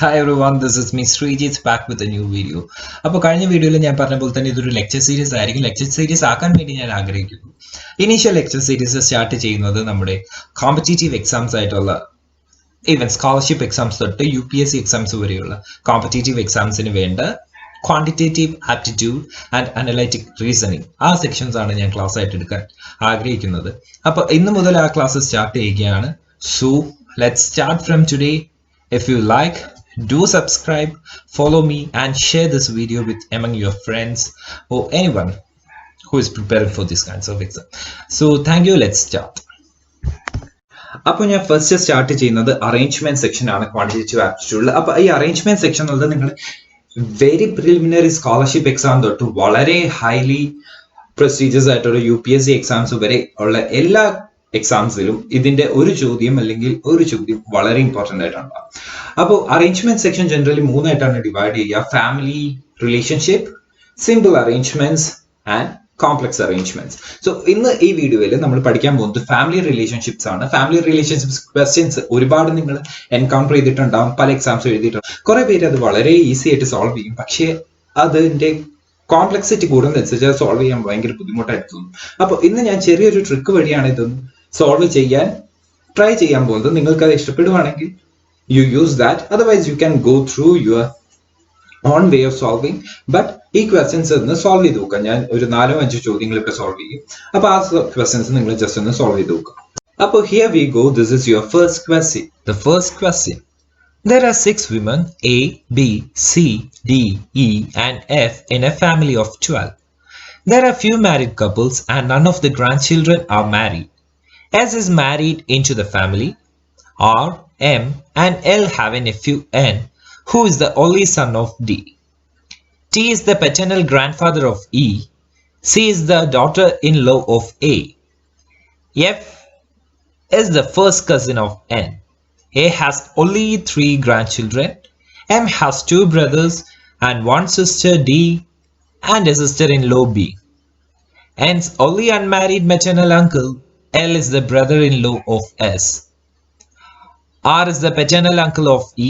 Hi everyone, this is me Srijit back with a new video. അപ്പോൾ കഴിഞ്ഞ വീഡിയോയിൽ ഞാൻ പറഞ്ഞ പോലെ തന്നെ ഇതൊരു ലെക്ചർ സീരീസ് ആയിരിക്കും. ലെക്ചർ സീരീസ് ആക്കാൻ വേണ്ടി ഞാൻ ആഗ്രഹിക്കുന്നു. ഇനീഷ്യൽ ലെക്ചർ സീരീസ് സ്റ്റാർട്ട് ചെയ്യുന്നത് നമ്മുടെ കോമ്പറ്റീറ്റീവ് എക്സാംസ് ആയിട്ടുള്ള ഈവൻ സ്കോളർഷിപ്പ് എക്സാംസ് തൊട്ട് UPSC എക്സാംസ് വരെയുള്ള കോമ്പറ്റീറ്റീവ് എക്സാംസിന് വേണ്ട ക്വാണ്ടിറ്റേറ്റീവ് ആപ്റ്റിറ്റ്യൂഡ് ആൻഡ് അനലൈറ്റിക് റീസണിങ് ആ സെക്ഷൻസ് ആണ് ഞാൻ ക്ലാസ് ആയിട്ട് എടുക്കാൻ ആഗ്രഹിക്കുന്നത്. അപ്പോൾ ഇന്ന് മുതൽ ആ ക്ലാസ് സ്റ്റാർട്ട് ചെയ്യുകയാണ്. So let's start from today. If you like, do subscribe, follow me and share this video with among your friends or anyone who is preparing for these kinds of exam. So thank you, let's start. അപ്പോൾ ഞാൻ first start ചെയ്യുന്നത് arrangement section ആണ് quantitative ആപ്റ്റിറ്റ്യൂഡിൽ. അപ്പോൾ ഈ arrangement section എന്നുള്ളത് നിങ്ങൾ very preliminary scholarship exam തൊട്ട് വളരെ ഹൈലി പ്രസ്റ്റീജിയസ് ആയിട്ടുള്ള UPSC എക്സാംസ് വരെ ഉള്ള എല്ലാ എക്സാംസിലും ഇതിന്റെ ഒരു ചോദ്യം അല്ലെങ്കിൽ ഒരു ചോദ്യം വളരെ ഇമ്പോർട്ടൻ്റ് ആയിട്ടുണ്ട്. അപ്പോൾ അറേഞ്ച്മെന്റ് സെക്ഷൻ ജനറലി മൂന്നായിട്ടാണ് ഡിവൈഡ് ചെയ്യുക: family relationship, simple arrangements and complex arrangements. So ഇന്ന് ഈ വീഡിയോയിൽ നമ്മൾ പഠിക്കാൻ പോകുന്നത് ഫാമിലി റിലേഷൻഷിപ്സ് ആണ്. ഫാമിലി റിലേഷൻഷിപ്സ് ക്വസ്റ്റ്യൻസ് ഒരുപാട് നിങ്ങൾ എൻകൗണ്ടർ ചെയ്തിട്ടുണ്ടാവും, പല എക്സാംസ് എഴുതിയിട്ടുണ്ട്. കുറെ പേര് അത് വളരെ ഈസി ആയിട്ട് സോൾവ് ചെയ്യും, പക്ഷേ അതിന്റെ കോംപ്ലക്സിറ്റി കൂടുന്നതനുസരിച്ച് അത് സോൾവ് ചെയ്യാൻ ഭയങ്കര ബുദ്ധിമുട്ടായിട്ട് തോന്നും. അപ്പോൾ ഇന്ന് ഞാൻ ചെറിയൊരു ട്രിക്ക് വഴിയാണ് ഇതൊന്നും സോൾവ് ചെയ്യാൻ ട്രൈ ചെയ്യാൻ പോകുന്നത്. നിങ്ങൾക്ക് അത് ഇഷ്ടപ്പെടുവാണെങ്കിൽ you use that, otherwise you can go through your own way of solving. But ഈ ക്വസ്റ്റ്യൻസ് ഒന്ന് സോൾവ് ചെയ്ത് നോക്കാം. ഞാൻ ഒരു 4-5 ചോദ്യങ്ങളൊക്കെ സോൾവ് ചെയ്യും. അപ്പൊ ആ ക്വസ്റ്റ്യൻസ് നിങ്ങൾ ജസ്റ്റ് ഒന്ന് സോൾവ് ചെയ്ത് നോക്കാം. അപ്പോൾ here we go. This is your first question. The first question: There are 6 women A, B, C, D, E and F in a family of 12. There are few married couples and none of the grandchildren are married. S is married into the family. R, M and L have a nephew N who is the only son of D. T is the paternal grandfather of E. C is the daughter-in-law of A. F is the first cousin of N. A has only 3 grandchildren. M has 2 brothers and 1 sister D and a sister-in-law B. N's only unmarried maternal uncle L is the brother-in-law of S. R is the paternal uncle of E.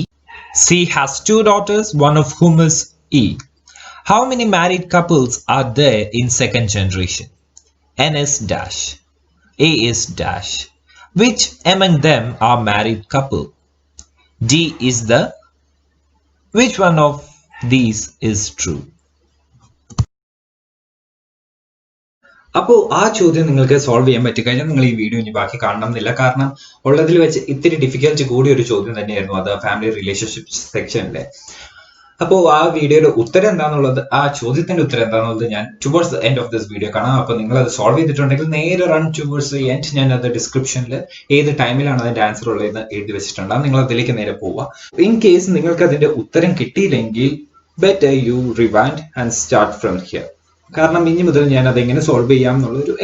C has 2 daughters, one of whom is E. How many married couples are there in second generation? N is dash. A is dash. Which among them are married couple? D is the. Which one of these is true? അപ്പോൾ ആ ചോദ്യം നിങ്ങൾക്ക് solve ചെയ്യാൻ പറ്റിക്കഴിഞ്ഞാൽ നിങ്ങൾ ഈ video ഇനി ബാക്കി കാണണം എന്നില്ല. കാരണം ഉള്ളതിൽ വെച്ച് ഇത്തിരി ഡിഫിക്കൽട്ടി കൂടിയ ഒരു ചോദ്യം തന്നെയായിരുന്നു അത്, ഫാമിലി റിലേഷൻഷിപ്പ് സെക്ഷനിലെ. അപ്പോൾ ആ വീഡിയോയുടെ ഉത്തരം എന്താണെന്നുള്ളത്, ആ ചോദ്യത്തിന്റെ ഉത്തരം എന്താണെന്നുള്ളത് ഞാൻ towards the end of this video കാണാം. അപ്പോൾ നിങ്ങൾ അത് സോൾവ് ചെയ്തിട്ടുണ്ടെങ്കിൽ നേരെ റൺ ടുവേർഡ്സ് ദ എൻഡ്. ഞാൻ അത് ഡിസ്ക്രിപ്ഷനിൽ ഏത് ടൈമിലാണ് അതിന്റെ ആൻസർ ഉള്ളതെന്ന് എഴുതി വെച്ചിട്ടുണ്ട്. നിങ്ങൾ അതിലേക്ക് നേരെ പോവുക. ഇൻ കേസ് നിങ്ങൾക്ക് അതിന്റെ ഉത്തരം കിട്ടിയില്ലെങ്കിൽ better U rewind and start from here. കാരണം ഇനി മുതൽ ഞാൻ അതെങ്ങനെ സോൾവ് ചെയ്യാം എന്നുള്ള ഒരു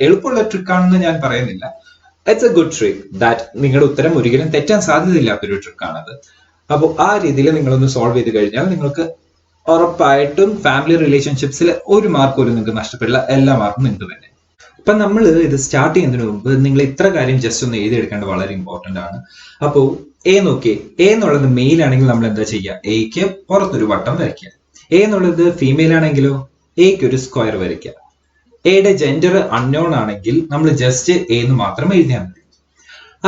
എളുപ്പമുള്ള ട്രിക്കാണെന്ന് ഞാൻ പറയുന്നില്ല. It's A good trick that നിങ്ങളുടെ ഉത്തരം ഒരിക്കലും തെറ്റാൻ സാധ്യതയില്ലാത്തൊരു ട്രിക്കാണത്. അപ്പോൾ ആ രീതിയിൽ നിങ്ങളൊന്ന് സോൾവ് ചെയ്ത് കഴിഞ്ഞാൽ നിങ്ങൾക്ക് ഉറപ്പായിട്ടും ഫാമിലി റിലേഷൻഷിപ്സിൽ ഒരു മാർക്ക് പോലും നിങ്ങൾക്ക് നഷ്ടപ്പെടില്ല. എല്ലാ മാർക്കും നിങ്ങൾക്ക് തന്നെ. അപ്പൊ നമ്മൾ ഇത് സ്റ്റാർട്ട് ചെയ്യുന്നതിന് മുമ്പ് നിങ്ങൾ ഇത്ര കാര്യം ജസ്റ്റ് ഒന്ന് എഴുതിയെടുക്കേണ്ടത് വളരെ ഇമ്പോർട്ടന്റ് ആണ്. അപ്പോൾ എ നോക്കിയേ, എ എന്നുള്ളത് മെയിൽ ആണെങ്കിൽ നമ്മൾ എന്താ ചെയ്യുക? എക്ക് പുറത്തൊരു വട്ടം വരയ്ക്കുക. എ എന്നുള്ളത് ഫീമെയിൽ ആണെങ്കിലോ എക്ക് ഒരു സ്ക്വയർ വരയ്ക്കുക. എയുടെ ജെൻഡർ അൺനോൺ ആണെങ്കിൽ നമ്മൾ ജസ്റ്റ് എ എന്ന് മാത്രം എഴുതിയാൽ മതി.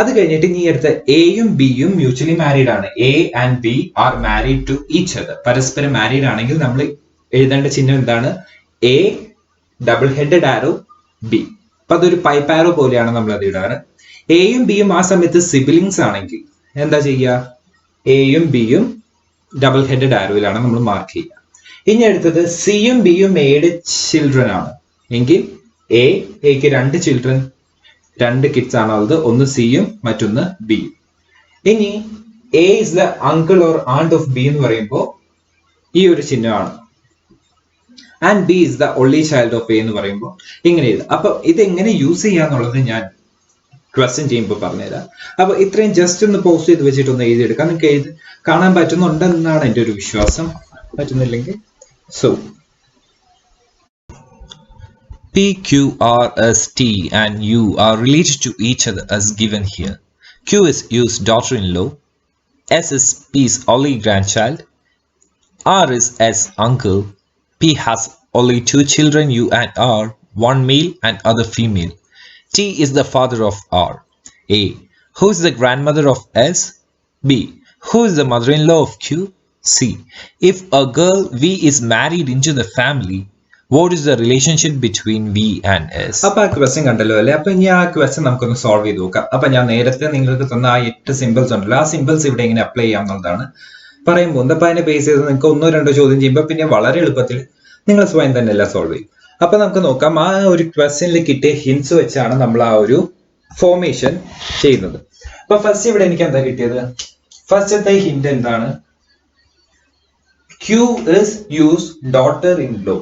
അത് കഴിഞ്ഞിട്ട് ഇനി അടുത്ത എയും ബിയും മ്യൂച്വലി മാരീഡ് ആണ്. A and B are married to each other. പരസ്പരം മാരീഡ് ആണെങ്കിൽ നമ്മൾ എഴുതേണ്ട ചിഹ്നം എന്താണ്? A double headed arrow B. അപ്പൊ അതൊരു പൈപ്പ് ആരോ പോലെയാണ് നമ്മൾ അത് ഇടാറ്. എയും ബിയും ആ സമയത്ത് സിബിലിങ്സ് ആണെങ്കിൽ എന്താ ചെയ്യുക? എയും ബിയും ഡബിൾ ഹെഡഡ് ആരോയിലാണ് നമ്മൾ മാർക്ക് ചെയ്യുക. ഇനി അടുത്തത് സിയും ബിയും എയുടെ ചിൽഡ്രൻ ആണ് എങ്കിൽ എക്ക് 2 ചിൽഡ്രൻ, 2 കിഡ്സ് ആണുള്ളത്. ഒന്ന് സിയും മറ്റൊന്ന് ബിയും. ഇനി A is the uncle or ആണ്ട് ഓഫ് ബി എന്ന് പറയുമ്പോൾ ഈ ഒരു ചിഹ്നമാണ്. And B is the only child of A എന്ന് പറയുമ്പോൾ ഇങ്ങനെ എഴുതാം. അപ്പൊ ഇത് എങ്ങനെ യൂസ് ചെയ്യാന്നുള്ളത് ഞാൻ ക്വസ്റ്റ്യൻ ചെയ്യുമ്പോൾ പറഞ്ഞുതരാം. അപ്പൊ ഇത്രയും ജസ്റ്റ് ഒന്ന് പോസ്റ്റ് ചെയ്ത് വെച്ചിട്ടൊന്ന് എഴുതിയെടുക്കാം. നിങ്ങൾക്ക് കാണാൻ പറ്റുന്നുണ്ടെന്നാണ് എൻ്റെ ഒരു വിശ്വാസം. പറ്റുന്നില്ലെങ്കിൽ so P, Q, R, S, T and U are related to each other as given here. Q is U's daughter-in-law, S is P's only grandchild, R is S uncle, P has only two children U and R, one male and other female. T is the father of R. A. Who is the grandmother of S? B. Who is the mother-in-law of Q? C. If a girl V is married into the family, what is the relationship between V and S? അപ്പൊ ആ question കണ്ടല്ലോ അല്ലെ. അപ്പൊ ഇനി ആ question നമുക്കൊന്ന് solve ചെയ്ത് നോക്കാം. അപ്പൊ ഞാൻ നേരത്തെ നിങ്ങൾക്ക് തന്ന ആ 8 സിമ്പിൾസ് ഉണ്ടല്ലോ, ആ സിമ്പിൾസ് ഇവിടെ എങ്ങനെ അപ്ലൈ ചെയ്യാം എന്നുള്ളതാണ് പറയാൻ പോകുന്നത്. അപ്പൊ അതിനെ ബേസ് ചെയ്ത് നിങ്ങൾക്ക് ഒന്നോ രണ്ടോ ചോദ്യം ചെയ്യുമ്പോൾ പിന്നെ വളരെ എളുപ്പത്തിൽ നിങ്ങൾ സ്വയം തന്നെ എല്ലാം സോൾവ് ചെയ്യും. അപ്പൊ നമുക്ക് നോക്കാം, ആ ഒരു ക്വസ്റ്റ്യനിൽ കിട്ടിയ ഹിന്റ്സ് വെച്ചാണ് നമ്മൾ ആ ഒരു ഫോർമേഷൻ ചെയ്യുന്നത്. അപ്പൊ ഫസ്റ്റ് ഇവിടെ എനിക്ക് എന്താ കിട്ടിയത്? ഫസ്റ്റത്തെ ഹിന്റ് എന്താണ്? Q is U's daughter in law.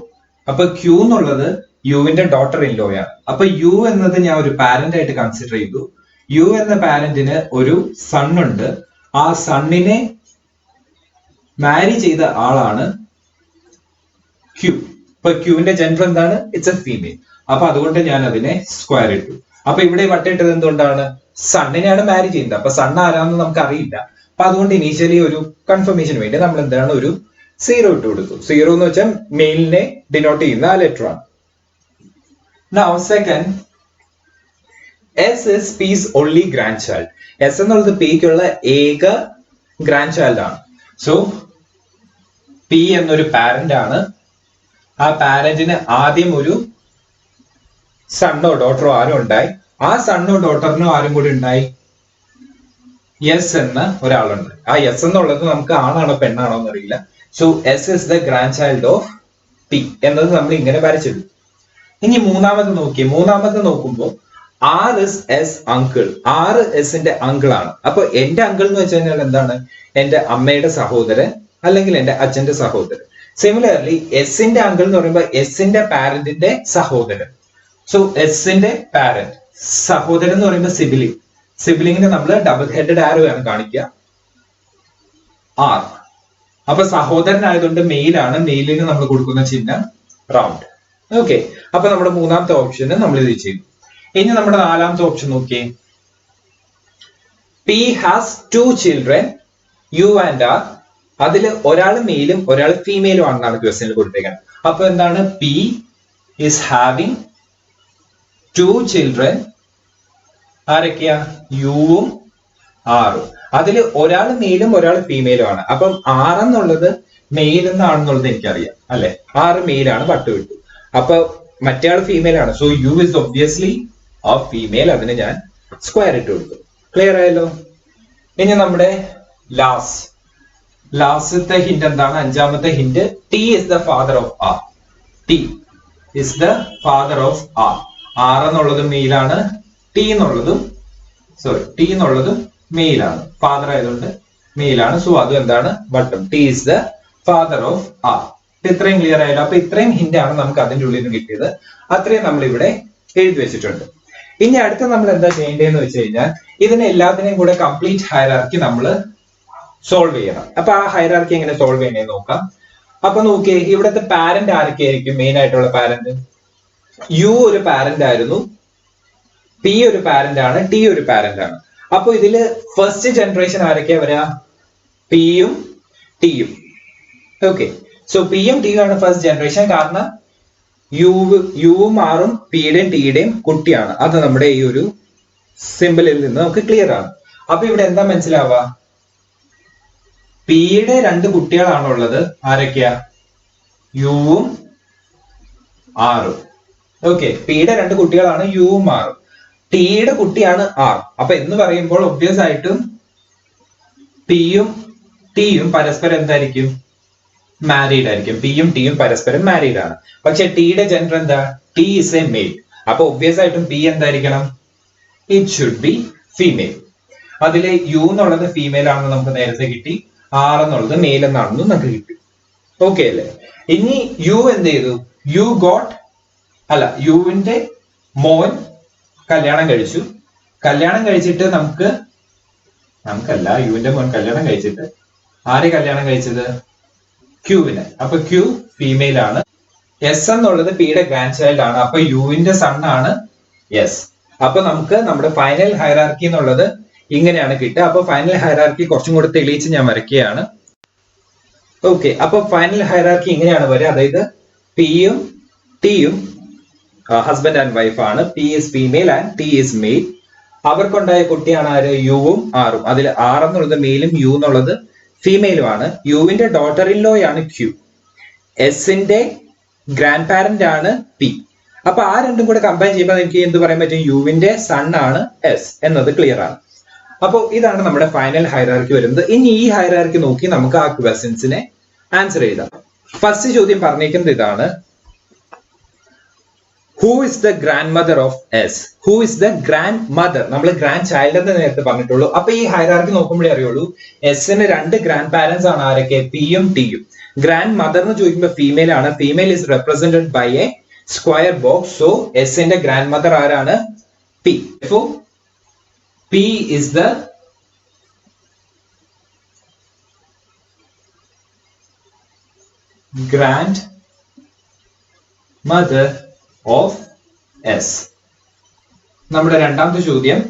അപ്പൊ Q എന്നുള്ളത് യുവിന്റെ ഡോട്ടർ ഇൻ ലോ ആണ്. അപ്പൊ യു എന്നത് ഞാൻ ഒരു പാരന്റ് ആയിട്ട് കൺസിഡർ ചെയ്തു. യു എന്ന പാരന്റിന് ഒരു സൺ ഉണ്ട്. ആ സണ്ണിനെ മാരി ചെയ്ത ആളാണ് ക്യൂ. ഇപ്പൊ ക്യൂവിന്റെ ജെൻഡർ എന്താണ്? It's A female. അപ്പൊ അതുകൊണ്ട് ഞാൻ അതിനെ സ്ക്വയർ ഇട്ടു. അപ്പൊ ഇവിടെ വട്ടയിട്ടത് എന്തുകൊണ്ടാണ്? സണ്ണിനെയാണ് മാരി ചെയ്യുന്നത്. അപ്പൊ സൺ ആരാന്ന് നമുക്ക് അറിയില്ല. അപ്പൊ അതുകൊണ്ട് ഇനീഷ്യലി ഒരു കൺഫർമേഷൻ വേണ്ടി നമ്മൾ എന്താണ് ഒരു 0 ഇട്ട് കൊടുത്തു. 0 എന്ന് വെച്ചാൽ മെയിലിനെ ഡിനോട്ട് ചെയ്യുന്ന ആ ലെറ്റർ ആണ്. Now second, S is P's only grandchild. S എന്നുള്ളത് പിക്കുള്ള ഏക ഗ്രാൻഡ് ചൈൽഡ് ആണ്. സോ പി എന്നൊരു പാരന്റ് ആണ്. ആ പാരന്റിന് ആദ്യം ഒരു സണ്ണോ ഡോട്ടറോ ആരും ഉണ്ടായി. ആ സണ്ണോ ഡോട്ടറിനോ ആരും കൂടി ഉണ്ടായി, എസ് എന്ന ഒരാളുണ്ട്. ആ എസ് എന്നുള്ളത് നമുക്ക് ആണാണോ പെണ്ണാണോ എന്നറിയില്ല. So S is the grandchild of P എന്നത് നമ്മൾ ഇങ്ങനെ വരച്ചിട്ടു. ഇനി മൂന്നാമത് നോക്കിയേ. മൂന്നാമത് നോക്കുമ്പോൾ R is S uncle. R എസിന്റെ അങ്കിൾ ആണ്. അപ്പൊ എന്റെ അങ്കിൾ എന്ന് വെച്ച് കഴിഞ്ഞാൽ എന്താണ്? എന്റെ അമ്മയുടെ സഹോദരൻ അല്ലെങ്കിൽ എന്റെ അച്ഛന്റെ സഹോദരൻ. സിമിലർലി എസിന്റെ അങ്കിൾ എന്ന് പറയുമ്പോൾ എസിന്റെ പാരന്റിന്റെ സഹോദരൻ. സോ എസിന്റെ പാരന്റ്, സഹോദരൻ എന്ന് പറയുമ്പോൾ സിബിലിംഗ്. സിബിലിംഗിന് നമ്മൾ ഡബിൾ ഹെഡഡ് ആരോ ആണ് കാണിക്കുക, ആർ. അപ്പൊ സഹോദരൻ ആയതുകൊണ്ട് മെയിൽ ആണ്. മെയിലിന് നമ്മൾ കൊടുക്കുന്ന ചിഹ്നം റൗണ്ട്. ഓക്കെ. അപ്പൊ നമ്മുടെ മൂന്നാമത്തെ ഓപ്ഷന് നമ്മൾ ഇത് ചെയ്തു. ഇനി നമ്മുടെ നാലാമത്തെ ഓപ്ഷൻ നോക്കിയേ. P has 2 children U and R. അതിൽ ഒരാൾ മെയിലും ഒരാൾ ഫീമെയിലും ആണെന്നാണ് ക്വസ്റ്റ്യനിൽ കൊടുത്തേക്കുന്നത്. അപ്പൊ എന്താണ്? P is having 2 children. ആരൊക്കെയാ? യുവും ആറും. അതിൽ ഒരാൾ മെയിലും ഒരാൾ ഫീമെയിലും ആണ്. അപ്പം 6 എന്നുള്ളത് മെയിൽ എന്നാണെന്നുള്ളത് എനിക്കറിയാം അല്ലെ. 6 മെയിലാണ്, പട്ട് വിട്ടു. അപ്പൊ മറ്റേ ആൾ ഫീമെയിൽ ആണ്. സോ യു ഇസ് ഒബ്വിയസ്ലി ആ ഫീമെയിൽ. അതിന് ഞാൻ സ്ക്വയർ ഇട്ട് കൊടുത്തു. ക്ലിയർ ആയല്ലോ? ഇനി നമ്മുടെ ലാസ്റ്റത്തെ ഹിന്റ് എന്താണ്? അഞ്ചാമത്തെ hint, T is the father of R. T is the father of R. R എന്നുള്ളതും മെയിലാണ്, ടി എന്നുള്ളതും മെയിലാണ്. ഫാദർ ആയതുകൊണ്ട് മെയിലാണ്. സോ അത് എന്താണ്? ബട്ടം. T is the father of R. ഇത്രയും ക്ലിയർ ആയല്ലോ? അപ്പൊ ഇത്രയും ഹിന്റ് ആണ് നമുക്ക് അതിന്റെ ഉള്ളിൽ നിന്ന് കിട്ടിയത്. അത്രയും നമ്മൾ ഇവിടെ എഴുതി വെച്ചിട്ടുണ്ട്. ഇനി അടുത്ത നമ്മൾ എന്താ ചെയ്യേണ്ടതെന്ന് വെച്ച് കഴിഞ്ഞാൽ ഇതിനെ എല്ലാത്തിനെയും കൂടെ കംപ്ലീറ്റ് ഹൈറാർക്കി നമ്മൾ സോൾവ് ചെയ്യണം. അപ്പൊ ആ ഹൈറാർക്കി എങ്ങനെ സോൾവ് ചെയ്യണേ നോക്കാം. അപ്പൊ നോക്കിയേ, ഇവിടുത്തെ പാരന്റ് ആരൊക്കെയായിരിക്കും മെയിൻ ആയിട്ടുള്ള പാരന്റ്? യു ഒരു പാരന്റ് ആയിരുന്നു, പി ഒരു പാരന്റ് ആണ്, ടി ഒരു പാരന്റ് ആണ്. അപ്പൊ ഇതില് ഫസ്റ്റ് ജനറേഷൻ ആരൊക്കെയാ വരിക? പിയും ടിയും. ഓക്കെ. സോ പിയും ടിയും ആണ് ഫസ്റ്റ് ജനറേഷൻ. കാരണം യുവും ആറും പിയുടെയും ടിയുടെയും കുട്ടിയാണ്. അത് നമ്മുടെ ഈ ഒരു സിമ്പിളിൽ നിന്ന് നമുക്ക് ക്ലിയർ ആണ്. അപ്പൊ ഇവിടെ എന്താ മനസ്സിലാവുക? പിയുടെ 2 കുട്ടികളാണുള്ളത്. ആരൊക്കെയാ? യുവും ആറും. ഓക്കെ. പിയുടെ 2 കുട്ടികളാണ് യുവും ആറും. ടിയുടെ കുട്ടിയാണ് ആർ. അപ്പൊ എന്ന് പറയുമ്പോൾ ഒബ്വിയസ് ആയിട്ടും പിയും ടിയും പരസ്പരം എന്തായിരിക്കും? മാരീഡ് ആയിരിക്കും. പിയും ടിയും പരസ്പരം മാരീഡ് ആണ്. പക്ഷെ ടിയുടെ ജെൻഡർ എന്താ? T is a male. അപ്പൊ ഒബ്വിയസ് ആയിട്ടും പി എന്തായിരിക്കണം? It should be female. അതിലെ യു എന്നുള്ളത് ഫീമെയിൽ ആണെന്ന് നമുക്ക് നേരത്തെ കിട്ടി, ആർ എന്നുള്ളത് മെയിൽ എന്നാണെന്ന് നമുക്ക് കിട്ടി. ഓക്കെ അല്ലേ? ഇനി യു എന്ത് ചെയ്തു? യുവിന്റെ മോൻ കല്യാണം കഴിച്ചു. കല്യാണം കഴിച്ചിട്ട് യുവിന്റെ മോൻ കല്യാണം കഴിച്ചിട്ട് ആരെ കല്യാണം കഴിച്ചത്? ക്യൂവിനെ. അപ്പൊ ക്യൂ ഫീമെയിൽ ആണ്. എസ് എന്നുള്ളത് പിയുടെ ഗ്രാൻഡ് ചൈൽഡ് ആണ്. അപ്പൊ യുവിന്റെ സൺ ആണ് എസ്. അപ്പൊ നമുക്ക് നമ്മുടെ ഫൈനൽ ഹൈറാർക്കി എന്നുള്ളത് ഇങ്ങനെയാണ് കിട്ടുക. അപ്പൊ ഫൈനൽ ഹൈറാർക്കി കുറച്ചും കൂടെ തെളിയിച്ച് ഞാൻ വരയ്ക്കുകയാണ്. ഓക്കെ, അപ്പൊ ഫൈനൽ ഹൈറാർക്കി ഇങ്ങനെയാണ് വരിക. അതായത് പിയും ടിയും ഹസ്ബൻഡ് ആൻഡ് വൈഫ് ആണ്. P is female and T is male. അവർക്കുണ്ടായ കുട്ടിയാണ് ആര്? യുവും ആറും. അതിൽ ആർ എന്നുള്ളത് മെയിലും യു എന്നുള്ളത് ഫീമെയിലും ആണ്. യുവിന്റെ ഡോട്ടർ ഇൻ ലോ ആണ് ക്യൂ. എസിന്റെ ഗ്രാൻഡ് പാരന്റ് ആണ് പി. അപ്പൊ ആ രണ്ടും കൂടെ കമ്പൈൻ ചെയ്യുമ്പോൾ എനിക്ക് എന്ത് പറയാൻ പറ്റും? യുവിന്റെ സൺ ആണ് എസ് എന്നത് ക്ലിയർ ആണ്. അപ്പോൾ ഇതാണ് നമ്മുടെ ഫൈനൽ ഹൈറാർക്കി വരുന്നത്. ഇനി ഈ ഹൈറാർക്കി നോക്കി നമുക്ക് ആ ക്വസ്റ്റ്യൻസിനെ ആൻസർ ചെയ്താം. ഫസ്റ്റ് ചോദ്യം പറഞ്ഞേക്കുന്നത് ഇതാണ്: who is the grandmother of S? Who is the grand mother? നമ്മൾ ഗ്രാൻഡ് ചൈൽഡ് എന്ന് നേരത്തെ പറഞ്ഞിട്ടുള്ളൂ. അപ്പൊ ഈ ഹൈറാർക്കി നോക്കുമ്പോഴേ അറിയുള്ളൂ എസിന് രണ്ട് ഗ്രാൻഡ് പാരന്റ്സ് ആണ്. ആരൊക്കെ? പിയും ടിയും. ഗ്രാൻഡ് മദർ എന്ന് ചോദിക്കുമ്പോൾ ഫീമെയിൽ ആണ്. Female is represented by a square box. So എസിന്റെ ഗ്രാൻഡ് മദർ ആരാണ്? P. So P is the grandmother of S. നമ്മുടെ രണ്ടാമത്തെ ചോദ്യം: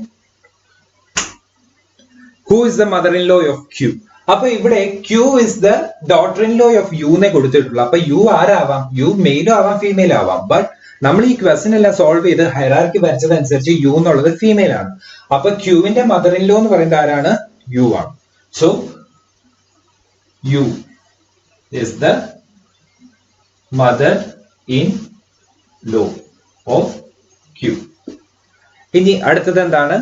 who is the mother in law of Q? അപ്പൊ ഇവിടെ Q is the daughter in law of U എന്നേ കൊടുത്തിട്ടുള്ളൂ. അപ്പൊ യു ആരാവാം? യു മെയിലും ആവാം ഫീമെയിൽ ആവാം. ബട്ട് നമ്മൾ ഈ ക്വസ്റ്റൻ എല്ലാം സോൾവ് ചെയ്ത് ഹൈറാർക്കി വരച്ചതനുസരിച്ച് യു എന്നുള്ളത് ഫീമെയിൽ ആണ്. അപ്പൊ ക്യൂവിന്റെ മദർ ഇൻ ലോ എന്ന് പറയുന്നത് ആരാണ്? യു ആണ്. So U is the mother in law of Q. ഇനി അടുത്തത് എന്താണ്?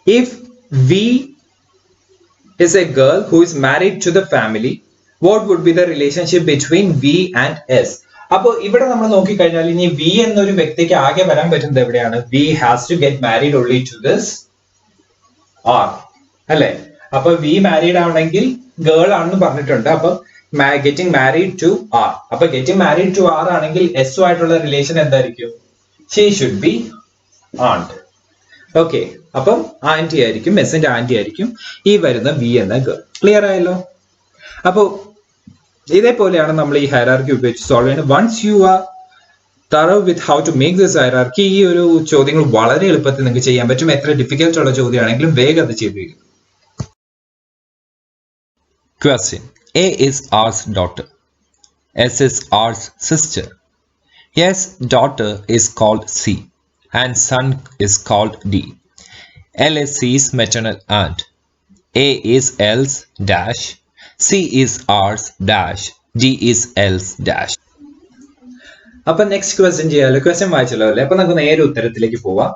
If V is a girl who is married to the family, what would be the relationship between V and S? അപ്പോൾ ഇവിടെ നമ്മൾ നോക്കിക്കഴിഞ്ഞാൽ ഇനി വി എന്നൊരു വ്യക്തിക്ക് ആകെ വരാൻ പറ്റുന്നത് എവിടെയാണ്? V has to get married only to this R, അല്ലെ? അപ്പൊ വി മാരീഡ് ആണെങ്കിൽ ഗേൾ ആണെന്ന് പറഞ്ഞിട്ടുണ്ട്. അപ്പൊ ഗെറ്റിംഗ് മാരീഡ് ടു ആർ. അപ്പൊ ഗെറ്റിംഗ് മാരീഡ് ടു ആർ ആണെങ്കിൽ എസ് ആയിട്ടുള്ള റിലേഷൻ എന്തായിരിക്കും? She should be aunt. Okay, അപ്പം ആന്റി ആയിരിക്കും, എസിന്റെ ആന്റി ആയിരിക്കും ഈ വരുന്ന വി എന്ന ഗേൾ. ക്ലിയർ ആയല്ലോ? അപ്പോ ഇതേപോലെയാണ് നമ്മൾ ഈ ഹൈറാർക്കി ഉപയോഗിച്ച് സോൾവ് ചെയ്യുന്നത്. Once you are thorough with how to make this hierarchy, ഈ ഒരു ചോദ്യങ്ങൾ വളരെ എളുപ്പത്തിൽ നിങ്ങൾക്ക് ചെയ്യാൻ പറ്റും. എത്ര ഡിഫിക്കൽട്ട് ഉള്ള ചോദ്യമാണെങ്കിലും വേഗം അത് ചെയ്തു തരും. Question: A is R's daughter. S is R's sister. S daughter is called C and son is called D. L is C's maternal aunt. A is L's dash. C is R's dash. D is L's dash. അപ്പൊ next question ചെയ്യാമല്ലോ. Question വായിച്ചല്ലോ അല്ലേ? അപ്പൊ നമുക്ക് നേരെ ഉത്തരത്തിലേക്ക് പോവാം.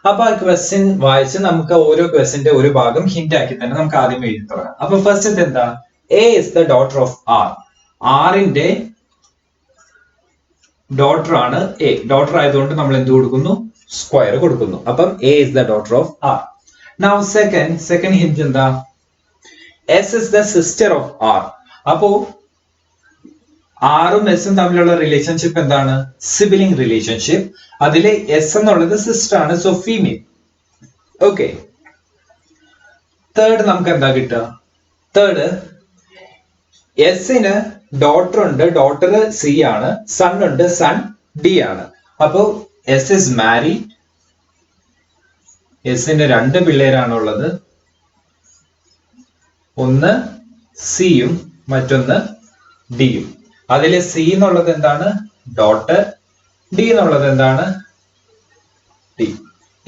അപ്പൊ ആ question വായിച്ച് നമുക്ക് ഓരോ ക്വസ്റ്റ്യന്റെ ഒരു ഭാഗം ഹിന്റ് ആക്കി തന്നെ നമുക്ക് ആദ്യം എഴുതി തുടങ്ങാം. അപ്പൊ ഫസ്റ്റ് എന്താ? A is the daughter of R. ആറിന്റെ ഡോട്ടർ ആണ് എ. ഡോട്ടർ ആയതുകൊണ്ട് നമ്മൾ എന്ത് കൊടുക്കുന്നു? സ്ക്വയർ കൊടുക്കുന്നു. അപ്പം A is the daughter of R. Now second hint എന്താ? S is the sister of R. അപ്പോ ആറും എസും തമ്മിലുള്ള റിലേഷൻഷിപ്പ് എന്താണ്? Sibling relationship. അതിലെ എസ് എന്നുള്ളത് സിസ്റ്റർ ആണ്, സോ ഫീമെയിൽ. ഓക്കെ, തേർഡ് നമുക്ക് എന്താ കിട്ടുക? തേർഡ് എസിന് ഡോട്ടർ ഉണ്ട്, ഡോട്ടർ സി ആണ്. സൺ ഉണ്ട്, സൺ ഡി ആണ്. അപ്പോ എസ് ഇസ് മാരീഡ്. എസിന് രണ്ട് പിള്ളേരാണുള്ളത്, ഒന്ന് സിയും മറ്റൊന്ന് ഡിയും. അതില് സി എന്നുള്ളത് എന്താണ്? ഡോട്ടർ. ഡി എന്നുള്ളത് എന്താണ്? ഡി.